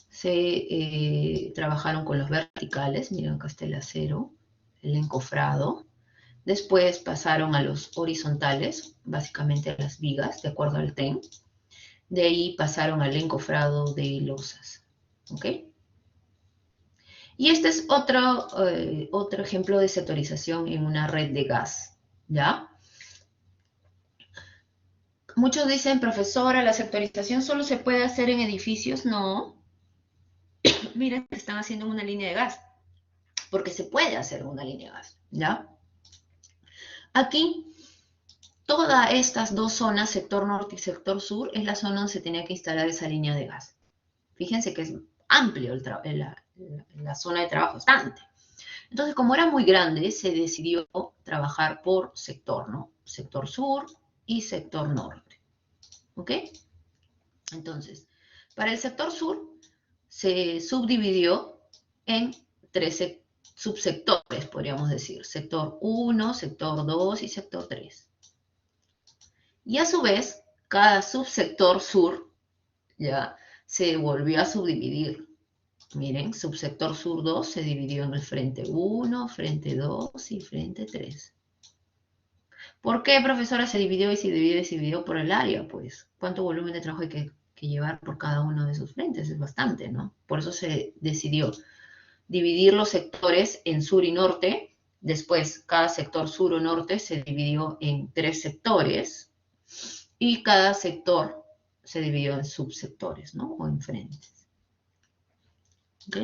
se trabajaron con los verticales. Miren, acá está el acero, el encofrado. Después pasaron a los horizontales, básicamente a las vigas, de acuerdo al TEN. De ahí pasaron al encofrado de losas. ¿Ok? Y este es otro ejemplo de sectorización en una red de gas. ¿Ya? Muchos dicen, profesora, la sectorización solo se puede hacer en edificios. No. Miren, están haciendo en una línea de gas. Porque se puede hacer en una línea de gas. ¿Ya? Aquí, todas estas dos zonas, sector norte y sector sur, es la zona donde se tenía que instalar esa línea de gas. Fíjense que es amplio la zona de trabajo, bastante. Entonces, como era muy grande, se decidió trabajar por sector, ¿no? Sector sur y sector norte. ¿Ok? Entonces, para el sector sur se subdividió en 13 subsectores, podríamos decir. Sector 1, sector 2 y sector 3. Y a su vez, cada subsector sur ya se volvió a subdividir. Miren, subsector sur 2 se dividió en el frente 1, frente 2 y frente 3. ¿Por qué, profesora, se dividió y se dividió y se dividió por el área? Pues, ¿cuánto volumen de trabajo hay que llevar por cada uno de esos frentes? Es bastante, ¿no? Por eso se decidió dividir los sectores en sur y norte. Después, cada sector sur o norte se dividió en 3 sectores y cada sector se dividió en subsectores, ¿no? O en frentes. ¿Ok?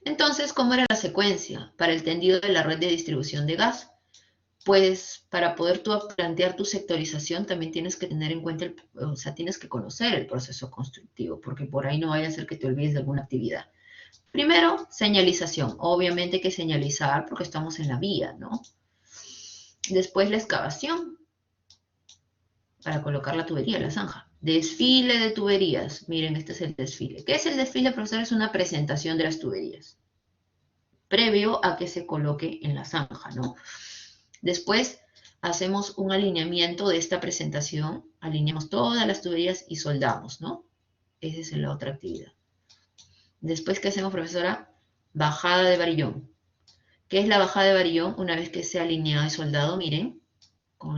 Entonces, ¿cómo era la secuencia para el tendido de la red de distribución de gas? Pues para poder tú plantear tu sectorización también tienes que tener en cuenta, o sea, tienes que conocer el proceso constructivo, porque por ahí no vaya a ser que te olvides de alguna actividad. Primero, señalización. Obviamente hay que señalizar porque estamos en la vía, ¿no? Después, la excavación para colocar la tubería, la zanja. Desfile de tuberías. Miren, este es el desfile. ¿Qué es el desfile, profesor? Es una presentación de las tuberías, previo a que se coloque en la zanja, ¿no? Después hacemos un alineamiento de esta presentación, alineamos todas las tuberías y soldamos, ¿no? Esa es la otra actividad. Después, ¿qué hacemos, profesora? Bajada de varillón. ¿Qué es la bajada de varillón? Una vez que se ha alineado y soldado, miren, con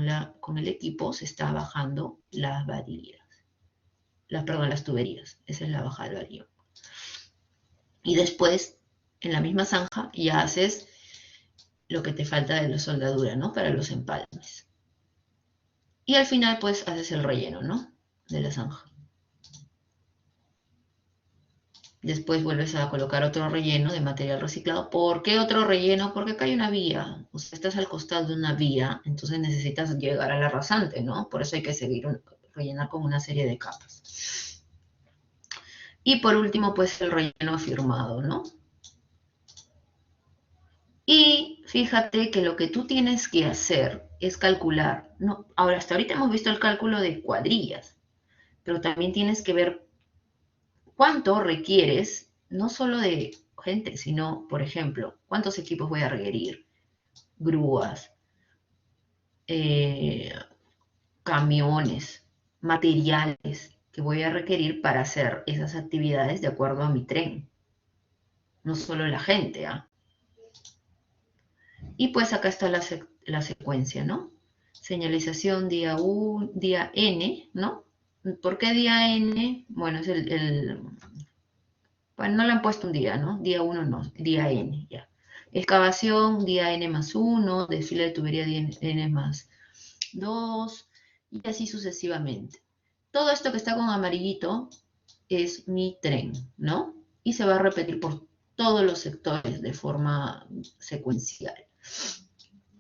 el equipo se está bajando las varillas. Las tuberías. Esa es la bajada de varillón. Y después, en la misma zanja, ya haces lo que te falta de la soldadura, ¿no? Para los empalmes. Y al final, pues, haces el relleno, ¿no? De la zanja. Después vuelves a colocar otro relleno de material reciclado. ¿Por qué otro relleno? Porque acá hay una vía. O sea, estás al costado de una vía, entonces necesitas llegar a la rasante, ¿no? Por eso hay que rellenar con una serie de capas. Y por último, pues, el relleno afirmado, ¿no? Y fíjate que lo que tú tienes que hacer es calcular, no, ahora hasta ahorita hemos visto el cálculo de cuadrillas, pero también tienes que ver cuánto requieres, no solo de gente, sino, por ejemplo, cuántos equipos voy a requerir, grúas, eh, camiones, materiales que voy a requerir para hacer esas actividades de acuerdo a mi tren, no solo la gente, ¿ah? Y pues acá está la secuencia, ¿no? Señalización día, día N, ¿no? ¿Por qué día N? Bueno, es bueno, no le han puesto un día, ¿no? Día 1 no, día N, ya. Excavación, día N más 1, desfile de tubería, día N más 2, y así sucesivamente. Todo esto que está con amarillito es mi tren, ¿no? Y se va a repetir por todos los sectores de forma secuencial.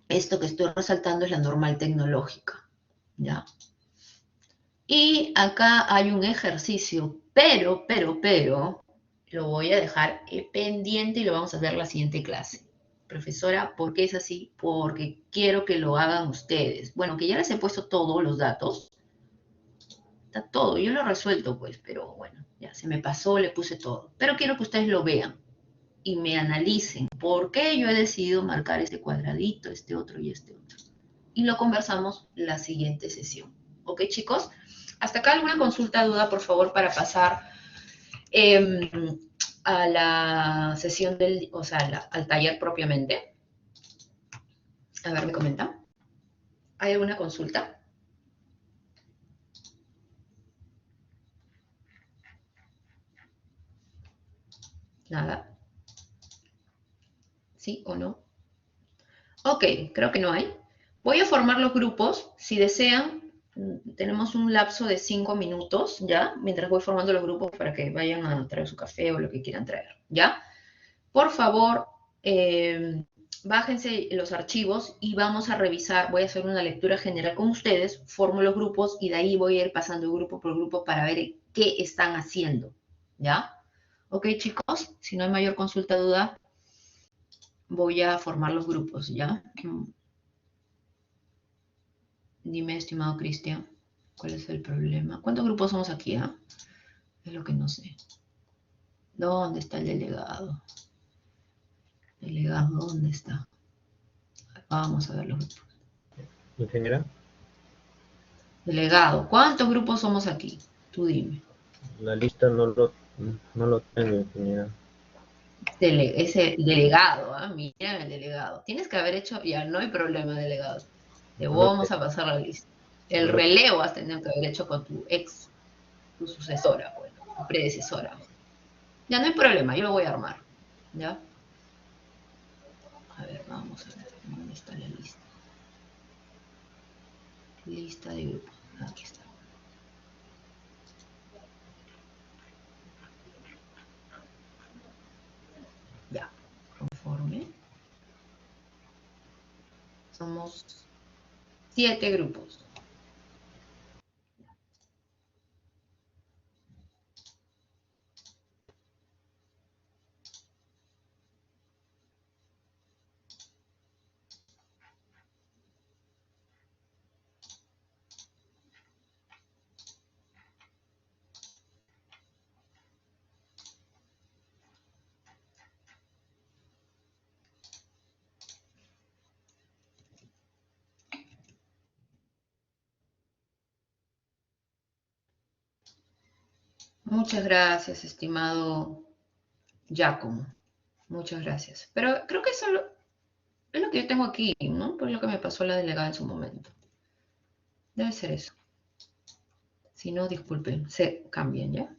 Esto que estoy resaltando es la normal tecnológica, ¿ya? Y acá hay un ejercicio, pero, lo voy a dejar pendiente y lo vamos a ver la siguiente clase. Profesora, ¿por qué es así? Porque quiero que lo hagan ustedes. Bueno, que ya les he puesto todos los datos. Está todo, yo lo he resuelto, pues, pero bueno, ya se me pasó, le puse todo. Pero quiero que ustedes lo vean y me analicen por qué yo he decidido marcar este cuadradito, este otro y este otro. Y lo conversamos la siguiente sesión. ¿Ok, chicos? Hasta acá alguna consulta, duda, por favor, para pasar eh, a la sesión del, o sea, al taller propiamente. A ver, me comentan. ¿Hay alguna consulta? Nada. ¿Sí o no? Ok, creo que no hay. Voy a formar los grupos. Si desean, tenemos un lapso de 5 minutos, ¿ya? Mientras voy formando los grupos para que vayan a traer su café o lo que quieran traer, ¿ya? Por favor, bájense los archivos y vamos a revisar. Voy a hacer una lectura general con ustedes, formo los grupos y de ahí voy a ir pasando grupo por grupo para ver qué están haciendo, ¿ya? Ok, chicos, si no hay mayor consulta, duda, voy a formar los grupos, ¿ya? Dime, estimado Cristian, ¿cuál es el problema? ¿Cuántos grupos somos aquí, ah? Es lo que no sé. ¿Dónde está el delegado? ¿Delegado dónde está? Vamos a ver los grupos. Ingeniera, Delegado, ¿cuántos grupos somos aquí? Tú dime. la lista no lo tengo, ingeniera. Ese delegado, ¿ah? Mira el delegado. Tienes que haber hecho, ya no hay problema, delegado. Te No vamos a pasar la lista. El lo- relevo has tenido que haber hecho con tu ex, tu sucesora, bueno, tu predecesora. Ya no hay problema, yo lo voy a armar. ¿Ya? A ver, vamos a ver. ¿Dónde está la lista? Lista de grupos. Aquí está. Ya. Conforme. Somos 7 grupos. Muchas gracias, estimado Giacomo. Muchas gracias. Pero creo que eso es lo que yo tengo aquí, ¿no? Por lo que me pasó la delegada en su momento. Debe ser eso. Si no, disculpen, se cambien, ¿ya?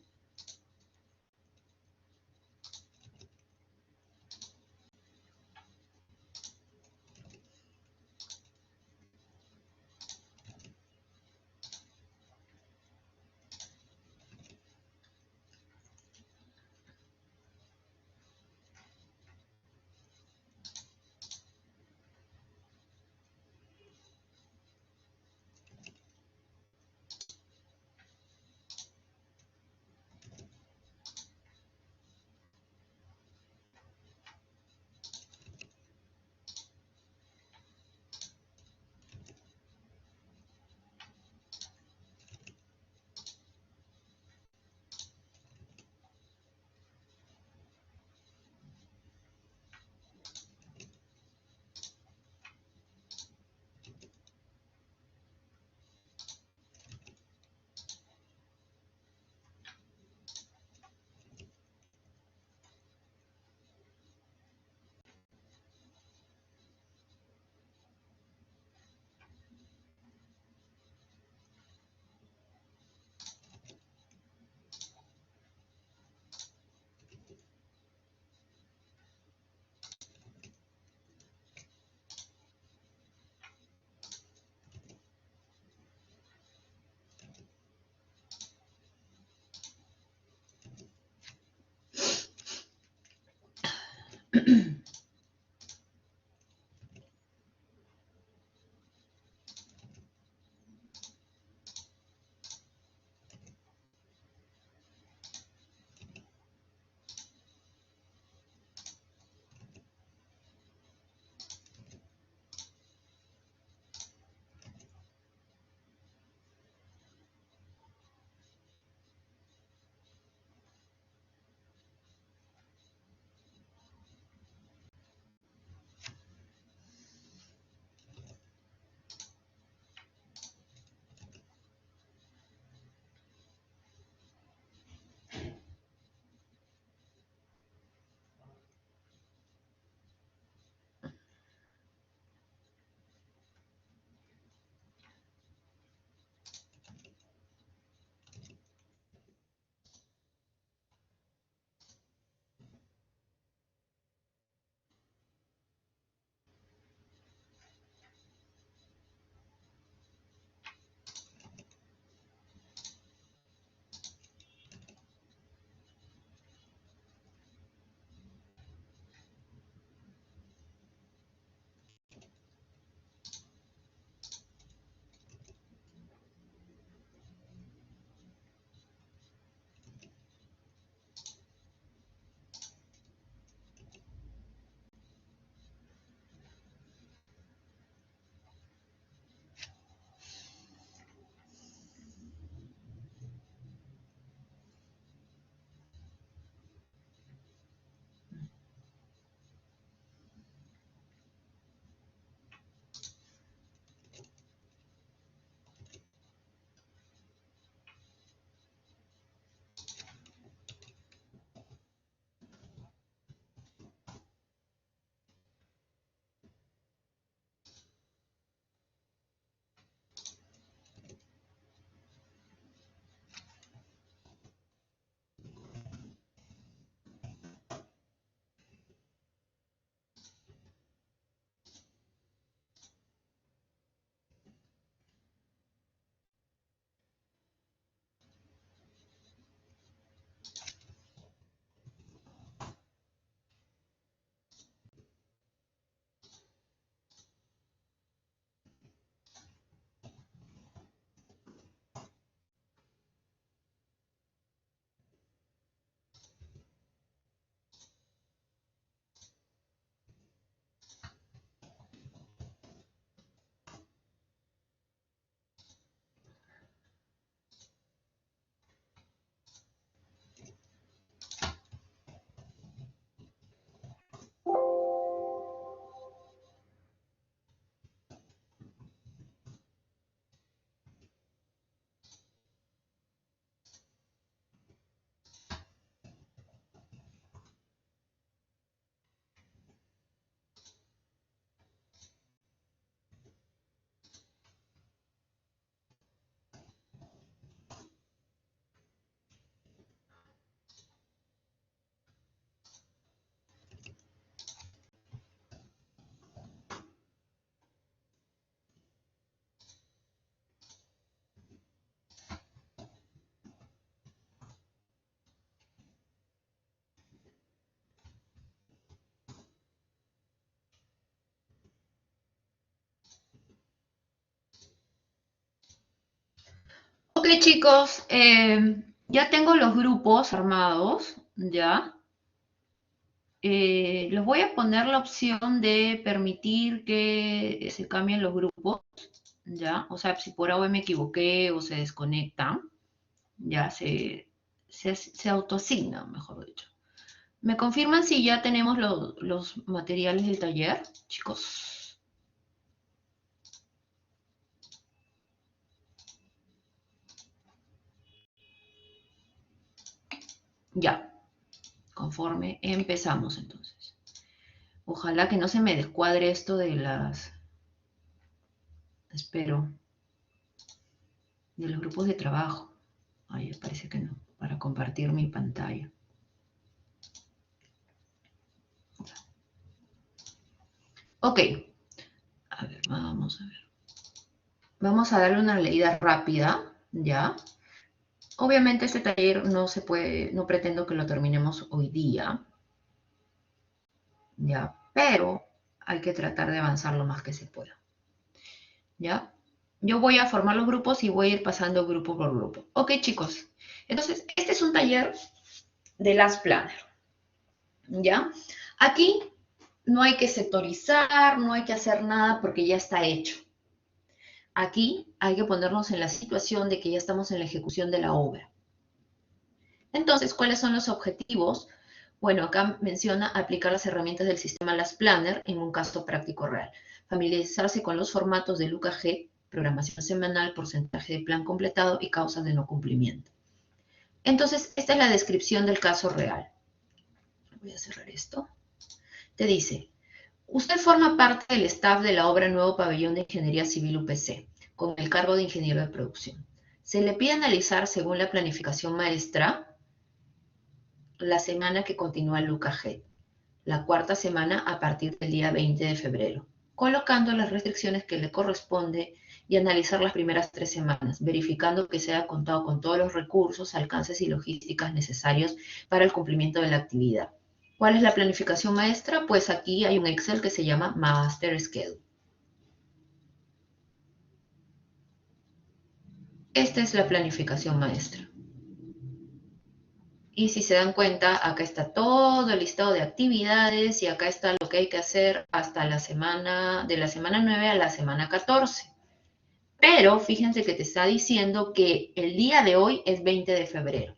Ok, chicos, ya tengo los grupos armados, ya. Les voy a poner la opción de permitir que se cambien los grupos, ya. O sea, si por algo me equivoqué o se desconectan, ya se autoasignan, mejor dicho. ¿Me confirman si ya tenemos los materiales del taller, chicos? Ya, conforme empezamos entonces. Ojalá que no se me descuadre esto de las... Espero. De los grupos de trabajo. Ay, parece que no. Para compartir mi pantalla. Ok. A ver, vamos a ver. Vamos a darle una leída rápida, ¿ya? Obviamente este taller no se puede, no pretendo que lo terminemos hoy día, ¿ya? Pero hay que tratar de avanzar lo más que se pueda, ¿ya? Yo voy a formar los grupos y voy a ir pasando grupo por grupo. Ok, chicos. Entonces, este es un taller de Last Planner, ¿ya? Aquí no hay que sectorizar, no hay que hacer nada porque ya está hecho. Aquí hay que ponernos en la situación de que ya estamos en la ejecución de la obra. Entonces, ¿cuáles son los objetivos? Bueno, acá menciona aplicar las herramientas del sistema Last Planner en un caso práctico real. Familiarizarse con los formatos del UKG, programación semanal, porcentaje de plan completado y causas de no cumplimiento. Entonces, esta es la descripción del caso real. Voy a cerrar esto. Te dice, usted forma parte del staff de la obra Nuevo Pabellón de Ingeniería Civil UPC, con el cargo de ingeniero de producción. Se le pide analizar, según la planificación maestra, la semana que continúa el UKG, la cuarta semana a partir del día 20 de febrero, colocando las restricciones que le corresponde y analizar las primeras 3 semanas, verificando que se haya contado con todos los recursos, alcances y logísticas necesarios para el cumplimiento de la actividad. ¿Cuál es la planificación maestra? Pues aquí hay un Excel que se llama Master Schedule. Esta es la planificación maestra. Y si se dan cuenta, acá está todo el listado de actividades y acá está lo que hay que hacer hasta la semana, de la semana 9 a la semana 14. Pero fíjense que te está diciendo que el día de hoy es 20 de febrero.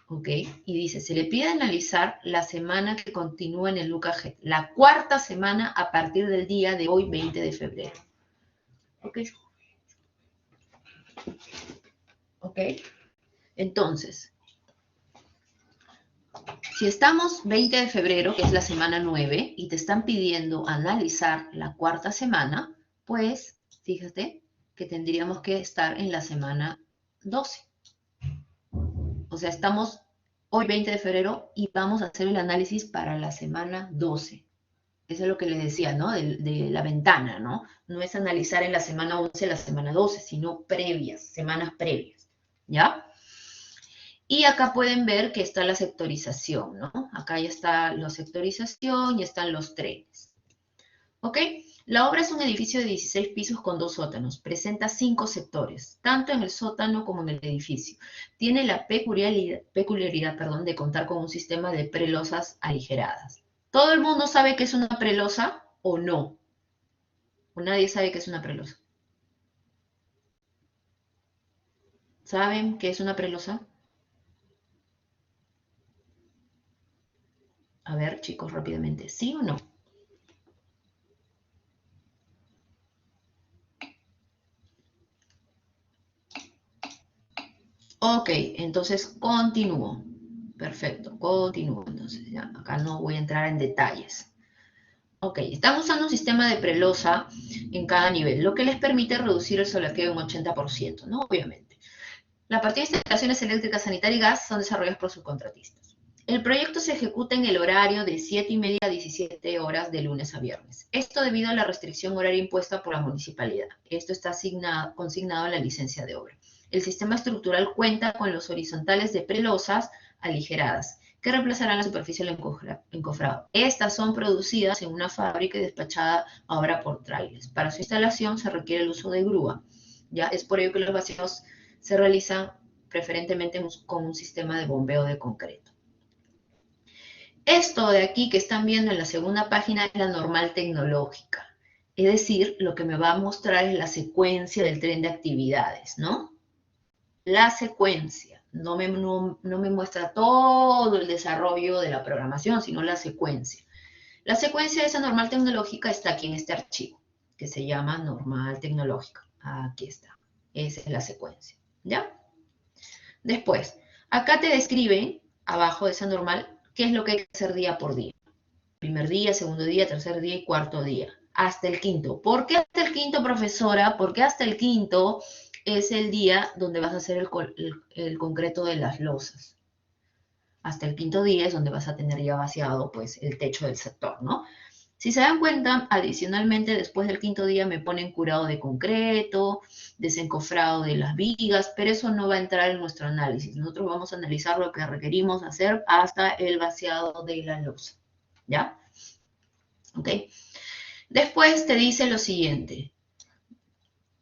¿Ok? Y dice, se le pide analizar la semana que continúa en el UKG, la cuarta semana a partir del día de hoy, 20 de febrero. ¿Ok? ¿Ok? Entonces, si estamos 20 de febrero, que es la semana 9, y te están pidiendo analizar la cuarta semana, pues fíjate que tendríamos que estar en la semana 12. O sea, estamos hoy 20 de febrero y vamos a hacer el análisis para la semana 12. Eso es lo que les decía, ¿no? De la ventana, ¿no? No es analizar en la semana 11, la semana 12, sino previas, semanas previas, ¿ya? Y acá pueden ver que está la sectorización, ¿no? Acá ya está la sectorización y están los trenes. ¿Ok? La obra es un edificio de 16 pisos con 2 sótanos. Presenta 5 sectores, tanto en el sótano como en el edificio. Tiene la peculiaridad, de contar con un sistema de prelosas aligeradas. ¿Todo el mundo sabe qué es una prelosa o no? ¿O nadie sabe qué es una prelosa? ¿Saben qué es una prelosa? A ver, chicos, rápidamente. ¿Sí o no? Ok, entonces continúo. Perfecto, continúo. Entonces, ya, acá no voy a entrar en detalles. Ok, están usando un sistema de prelosa en cada nivel, lo que les permite reducir el solaqueo en 80%, ¿no? Obviamente. La partida de instalaciones eléctricas, sanitarias y gas son desarrolladas por subcontratistas. El proyecto se ejecuta en el horario de 7:30 a 17 horas de lunes a viernes. Esto debido a la restricción horaria impuesta por la municipalidad. Esto está consignado en la licencia de obra. El sistema estructural cuenta con los horizontales de prelosas aligeradas, que reemplazarán la superficie del encofrado. Estas son producidas en una fábrica y despachadas ahora por trailers. Para su instalación se requiere el uso de grúa. ¿ya? Es por ello que los vaciados se realizan preferentemente con un sistema de bombeo de concreto. Esto de aquí que están viendo en la segunda página es la normal tecnológica. Es decir, lo que me va a mostrar es la secuencia del tren de actividades, ¿no? La secuencia. No me muestra todo el desarrollo de la programación, sino la secuencia. La secuencia de esa normal tecnológica está aquí en este archivo, que se llama normal tecnológica. Aquí está. Esa es la secuencia, ¿ya? Después, acá te describen, abajo de esa normal, qué es lo que hay que hacer día por día. Primer día, segundo día, tercer día y cuarto día. Hasta el quinto. ¿Por qué hasta el quinto, profesora? Porque hasta el quinto es el día donde vas a hacer el concreto de las losas. Hasta el quinto día es donde vas a tener ya vaciado, pues, el techo del sector, ¿no? Si se dan cuenta, adicionalmente, después del quinto día me ponen curado de concreto, desencofrado de las vigas, pero eso no va a entrar en nuestro análisis. Nosotros vamos a analizar lo que requerimos hacer hasta el vaciado de la losa, ¿ya? ¿Ok? Después te dice lo siguiente.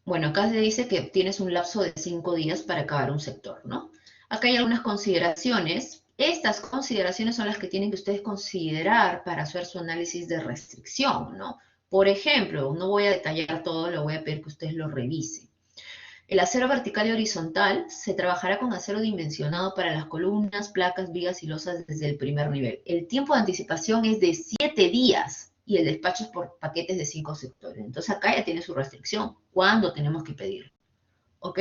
Bueno, acá te dice que tienes un lapso de 5 días para acabar un sector, ¿no? Acá hay algunas consideraciones. Estas consideraciones son las que tienen que ustedes considerar para hacer su análisis de restricción, ¿no? Por ejemplo, no voy a detallar todo, lo voy a pedir que ustedes lo revisen. El acero vertical y horizontal se trabajará con acero dimensionado para las columnas, placas, vigas y losas desde el primer nivel. El tiempo de anticipación es de 7 días y el despacho es por paquetes de 5 sectores. Entonces acá ya tiene su restricción. ¿Cuándo tenemos que pedirlo? ¿Ok?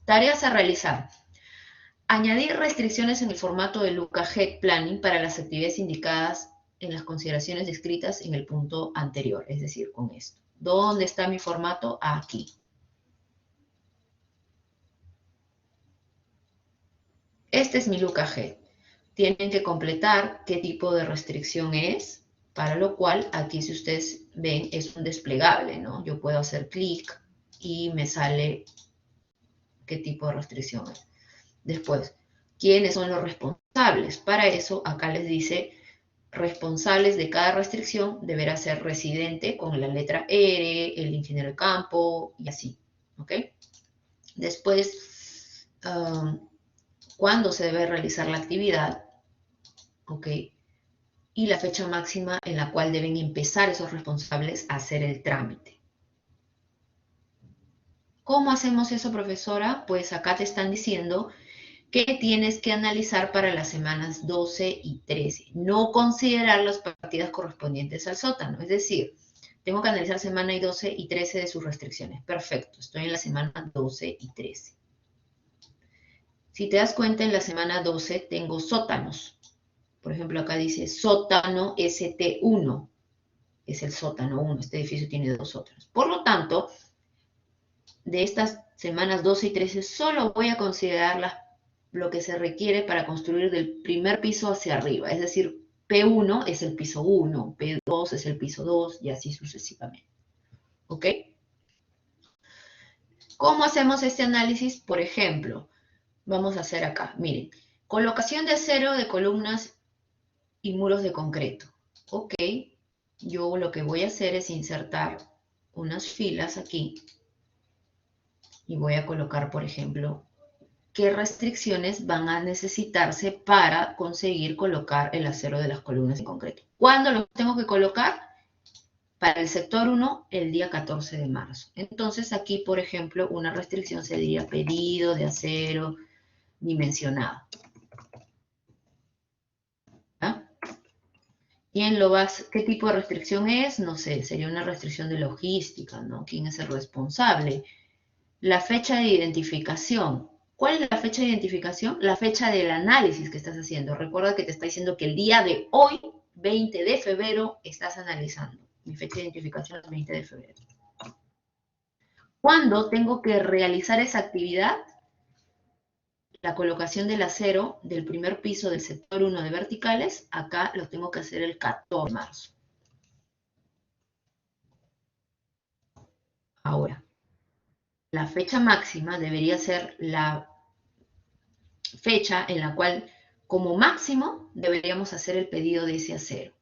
Tareas a realizar. Añadir restricciones en el formato de Luca Head Planning para las actividades indicadas en las consideraciones descritas en el punto anterior, es decir, con esto. ¿Dónde está mi formato? Aquí. Este es mi Luca Head. Tienen que completar qué tipo de restricción es, para lo cual aquí, si ustedes ven, es un desplegable, ¿no? Yo puedo hacer clic y me sale qué tipo de restricción es. Después, ¿quiénes son los responsables? Para eso, acá les dice, responsables de cada restricción deberá ser residente con la letra R, el ingeniero de campo y así, ¿ok? Después, ¿cuándo se debe realizar la actividad? ¿Ok? Y la fecha máxima en la cual deben empezar esos responsables a hacer el trámite. ¿Cómo hacemos eso, profesora? Pues acá te están diciendo que tienes que analizar para las semanas 12 y 13. No considerar las partidas correspondientes al sótano. Es decir, tengo que analizar semana 12 y 13 de sus restricciones. Perfecto, estoy en la semana 12 y 13. Si te das cuenta, en la semana 12 tengo sótanos. Por ejemplo, acá dice sótano ST1. Es el sótano 1. Este edificio tiene 2 sótanos. Por lo tanto, de estas semanas 12 y 13, solo voy a considerar lo que se requiere para construir del primer piso hacia arriba. Es decir, P1 es el piso 1, P2 es el piso 2 y así sucesivamente. ¿Ok? ¿Cómo hacemos este análisis? Por ejemplo, vamos a hacer acá, miren, colocación de acero de columnas y muros de concreto. Ok, yo lo que voy a hacer es insertar unas filas aquí y voy a colocar, por ejemplo, qué restricciones van a necesitarse para conseguir colocar el acero de las columnas en concreto. ¿Cuándo lo tengo que colocar? Para el sector 1, el día 14 de marzo. Entonces aquí, por ejemplo, una restricción sería pedido de acero dimensionado. ¿Ah? ¿Qué tipo de restricción es? No sé, sería una restricción de logística, ¿no? ¿Quién es el responsable? La fecha de identificación. ¿Cuál es la fecha de identificación? La fecha del análisis que estás haciendo. Recuerda que te está diciendo que el día de hoy, 20 de febrero, estás analizando. Mi fecha de identificación es 20 de febrero. ¿Cuándo tengo que realizar esa actividad? La colocación del acero del primer piso del sector 1 de verticales, acá lo tengo que hacer el 14 de marzo. Ahora, la fecha máxima debería ser la fecha en la cual, como máximo, deberíamos hacer el pedido de ese acero.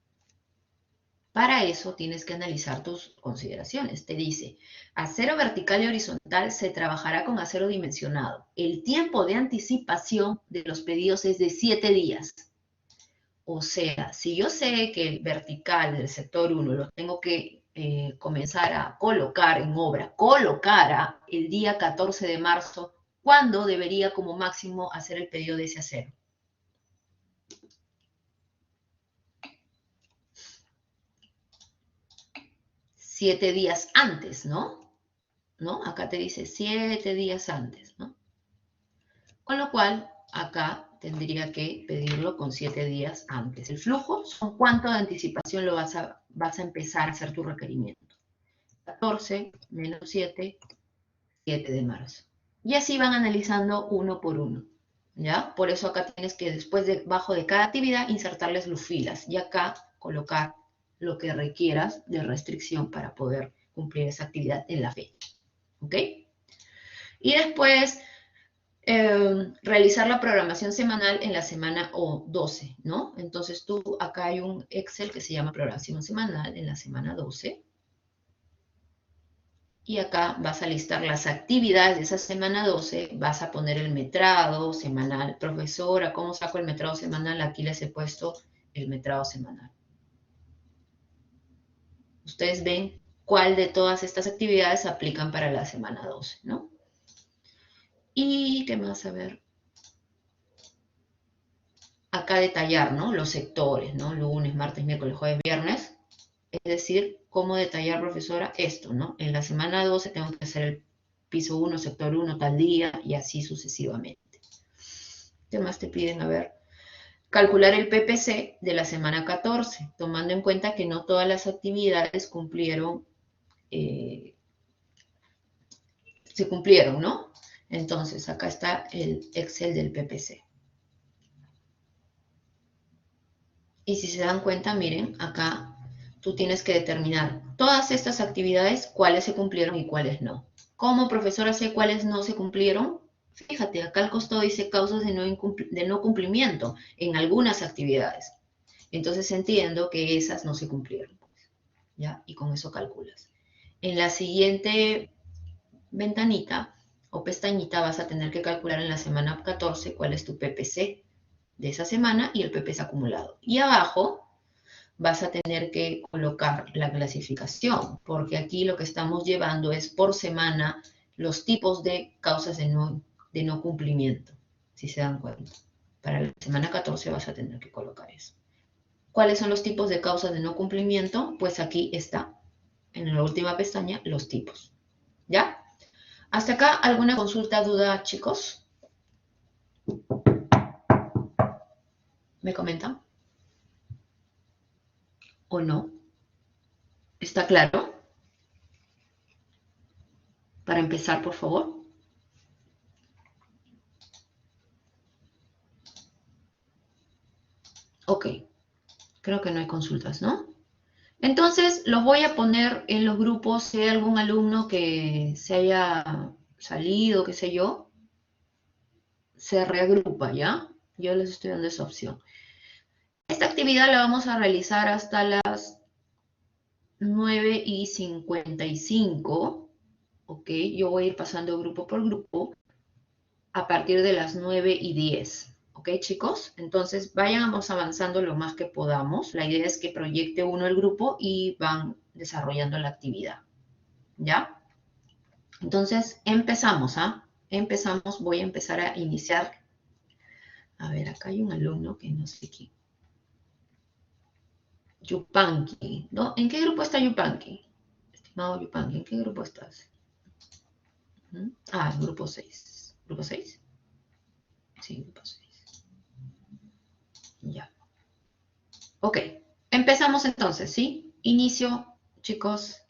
Para eso tienes que analizar tus consideraciones. Te dice, acero vertical y horizontal se trabajará con acero dimensionado. El tiempo de anticipación de los pedidos es de 7 días. O sea, si yo sé que el vertical del sector 1 lo tengo que comenzar a colocar en obra, colocar el día 14 de marzo, ¿cuándo debería como máximo hacer el pedido de ese acero? Siete días antes, ¿no? Acá te dice 7 días antes, ¿no? Con lo cual, acá tendría que pedirlo con 7 días antes. El flujo son cuánto de anticipación lo vas a empezar a hacer tu requerimiento. 14 menos 7, 7 de marzo. Y así van analizando uno por uno, ¿ya? Por eso acá tienes que después debajo de cada actividad insertarles los filas y acá colocar lo que requieras de restricción para poder cumplir esa actividad en la fecha, ¿ok? Y después realizar la programación semanal en la semana 12, ¿no? Entonces tú, acá hay un Excel que se llama programación semanal en la semana 12. Y acá vas a listar las actividades de esa semana 12, vas a poner el metrado semanal. Profesora, ¿cómo saco el metrado semanal? Aquí les he puesto el metrado semanal. Ustedes ven cuál de todas estas actividades se aplican para la semana 12, ¿no? Y, ¿qué más? A ver. Acá detallar, ¿no? Los sectores, ¿no? Lunes, martes, miércoles, jueves, viernes. Es decir, cómo detallar, profesora, esto, ¿no? En la semana 12 tengo que hacer el piso 1, sector 1, tal día, y así sucesivamente. ¿Qué más te piden? A ver, calcular el PPC de la semana 14, tomando en cuenta que no todas las actividades se cumplieron, ¿no? Entonces, acá está el Excel del PPC. Y si se dan cuenta, miren, acá tú tienes que determinar todas estas actividades, cuáles se cumplieron y cuáles no. ¿Cómo, profesora, sé cuáles no se cumplieron? Fíjate, acá al costado dice causas de no cumplimiento en algunas actividades. Entonces entiendo que esas no se cumplieron, ¿ya? Y con eso calculas. En la siguiente ventanita o pestañita vas a tener que calcular en la semana 14 cuál es tu PPC de esa semana y el PPC acumulado. Y abajo vas a tener que colocar la clasificación, porque aquí lo que estamos llevando es por semana los tipos de causas de no cumplimiento, si se dan cuenta. Para la semana 14 vas a tener que colocar eso. ¿Cuáles son los tipos de causas de no cumplimiento? Pues aquí está, en la última pestaña, los tipos. ¿Ya? ¿Hasta acá alguna consulta, duda, chicos? ¿Me comentan? ¿O no? ¿Está claro? Para empezar, por favor. Ok. Creo que no hay consultas, ¿no? Entonces, los voy a poner en los grupos. Si hay algún alumno que se haya salido, qué sé yo, se reagrupa, ¿ya? Yo les estoy dando esa opción. Esta actividad la vamos a realizar hasta las 9:55, ¿ok? Yo voy a ir pasando grupo por grupo a partir de las 9:10, ¿ok, chicos? Entonces, vayamos avanzando lo más que podamos. La idea es que proyecte uno el grupo y van desarrollando la actividad, ¿ya? Entonces, empezamos, ¿ah? Empezamos, voy a empezar a iniciar. A ver, acá hay un alumno que no sé quién. Yupanqui, ¿no? ¿En qué grupo está Yupanqui? Estimado Yupanqui, ¿en qué grupo estás? Ah, el grupo 6. ¿Grupo 6? Sí, grupo 6. Ya. Ok, empezamos entonces, ¿sí? Inicio, chicos.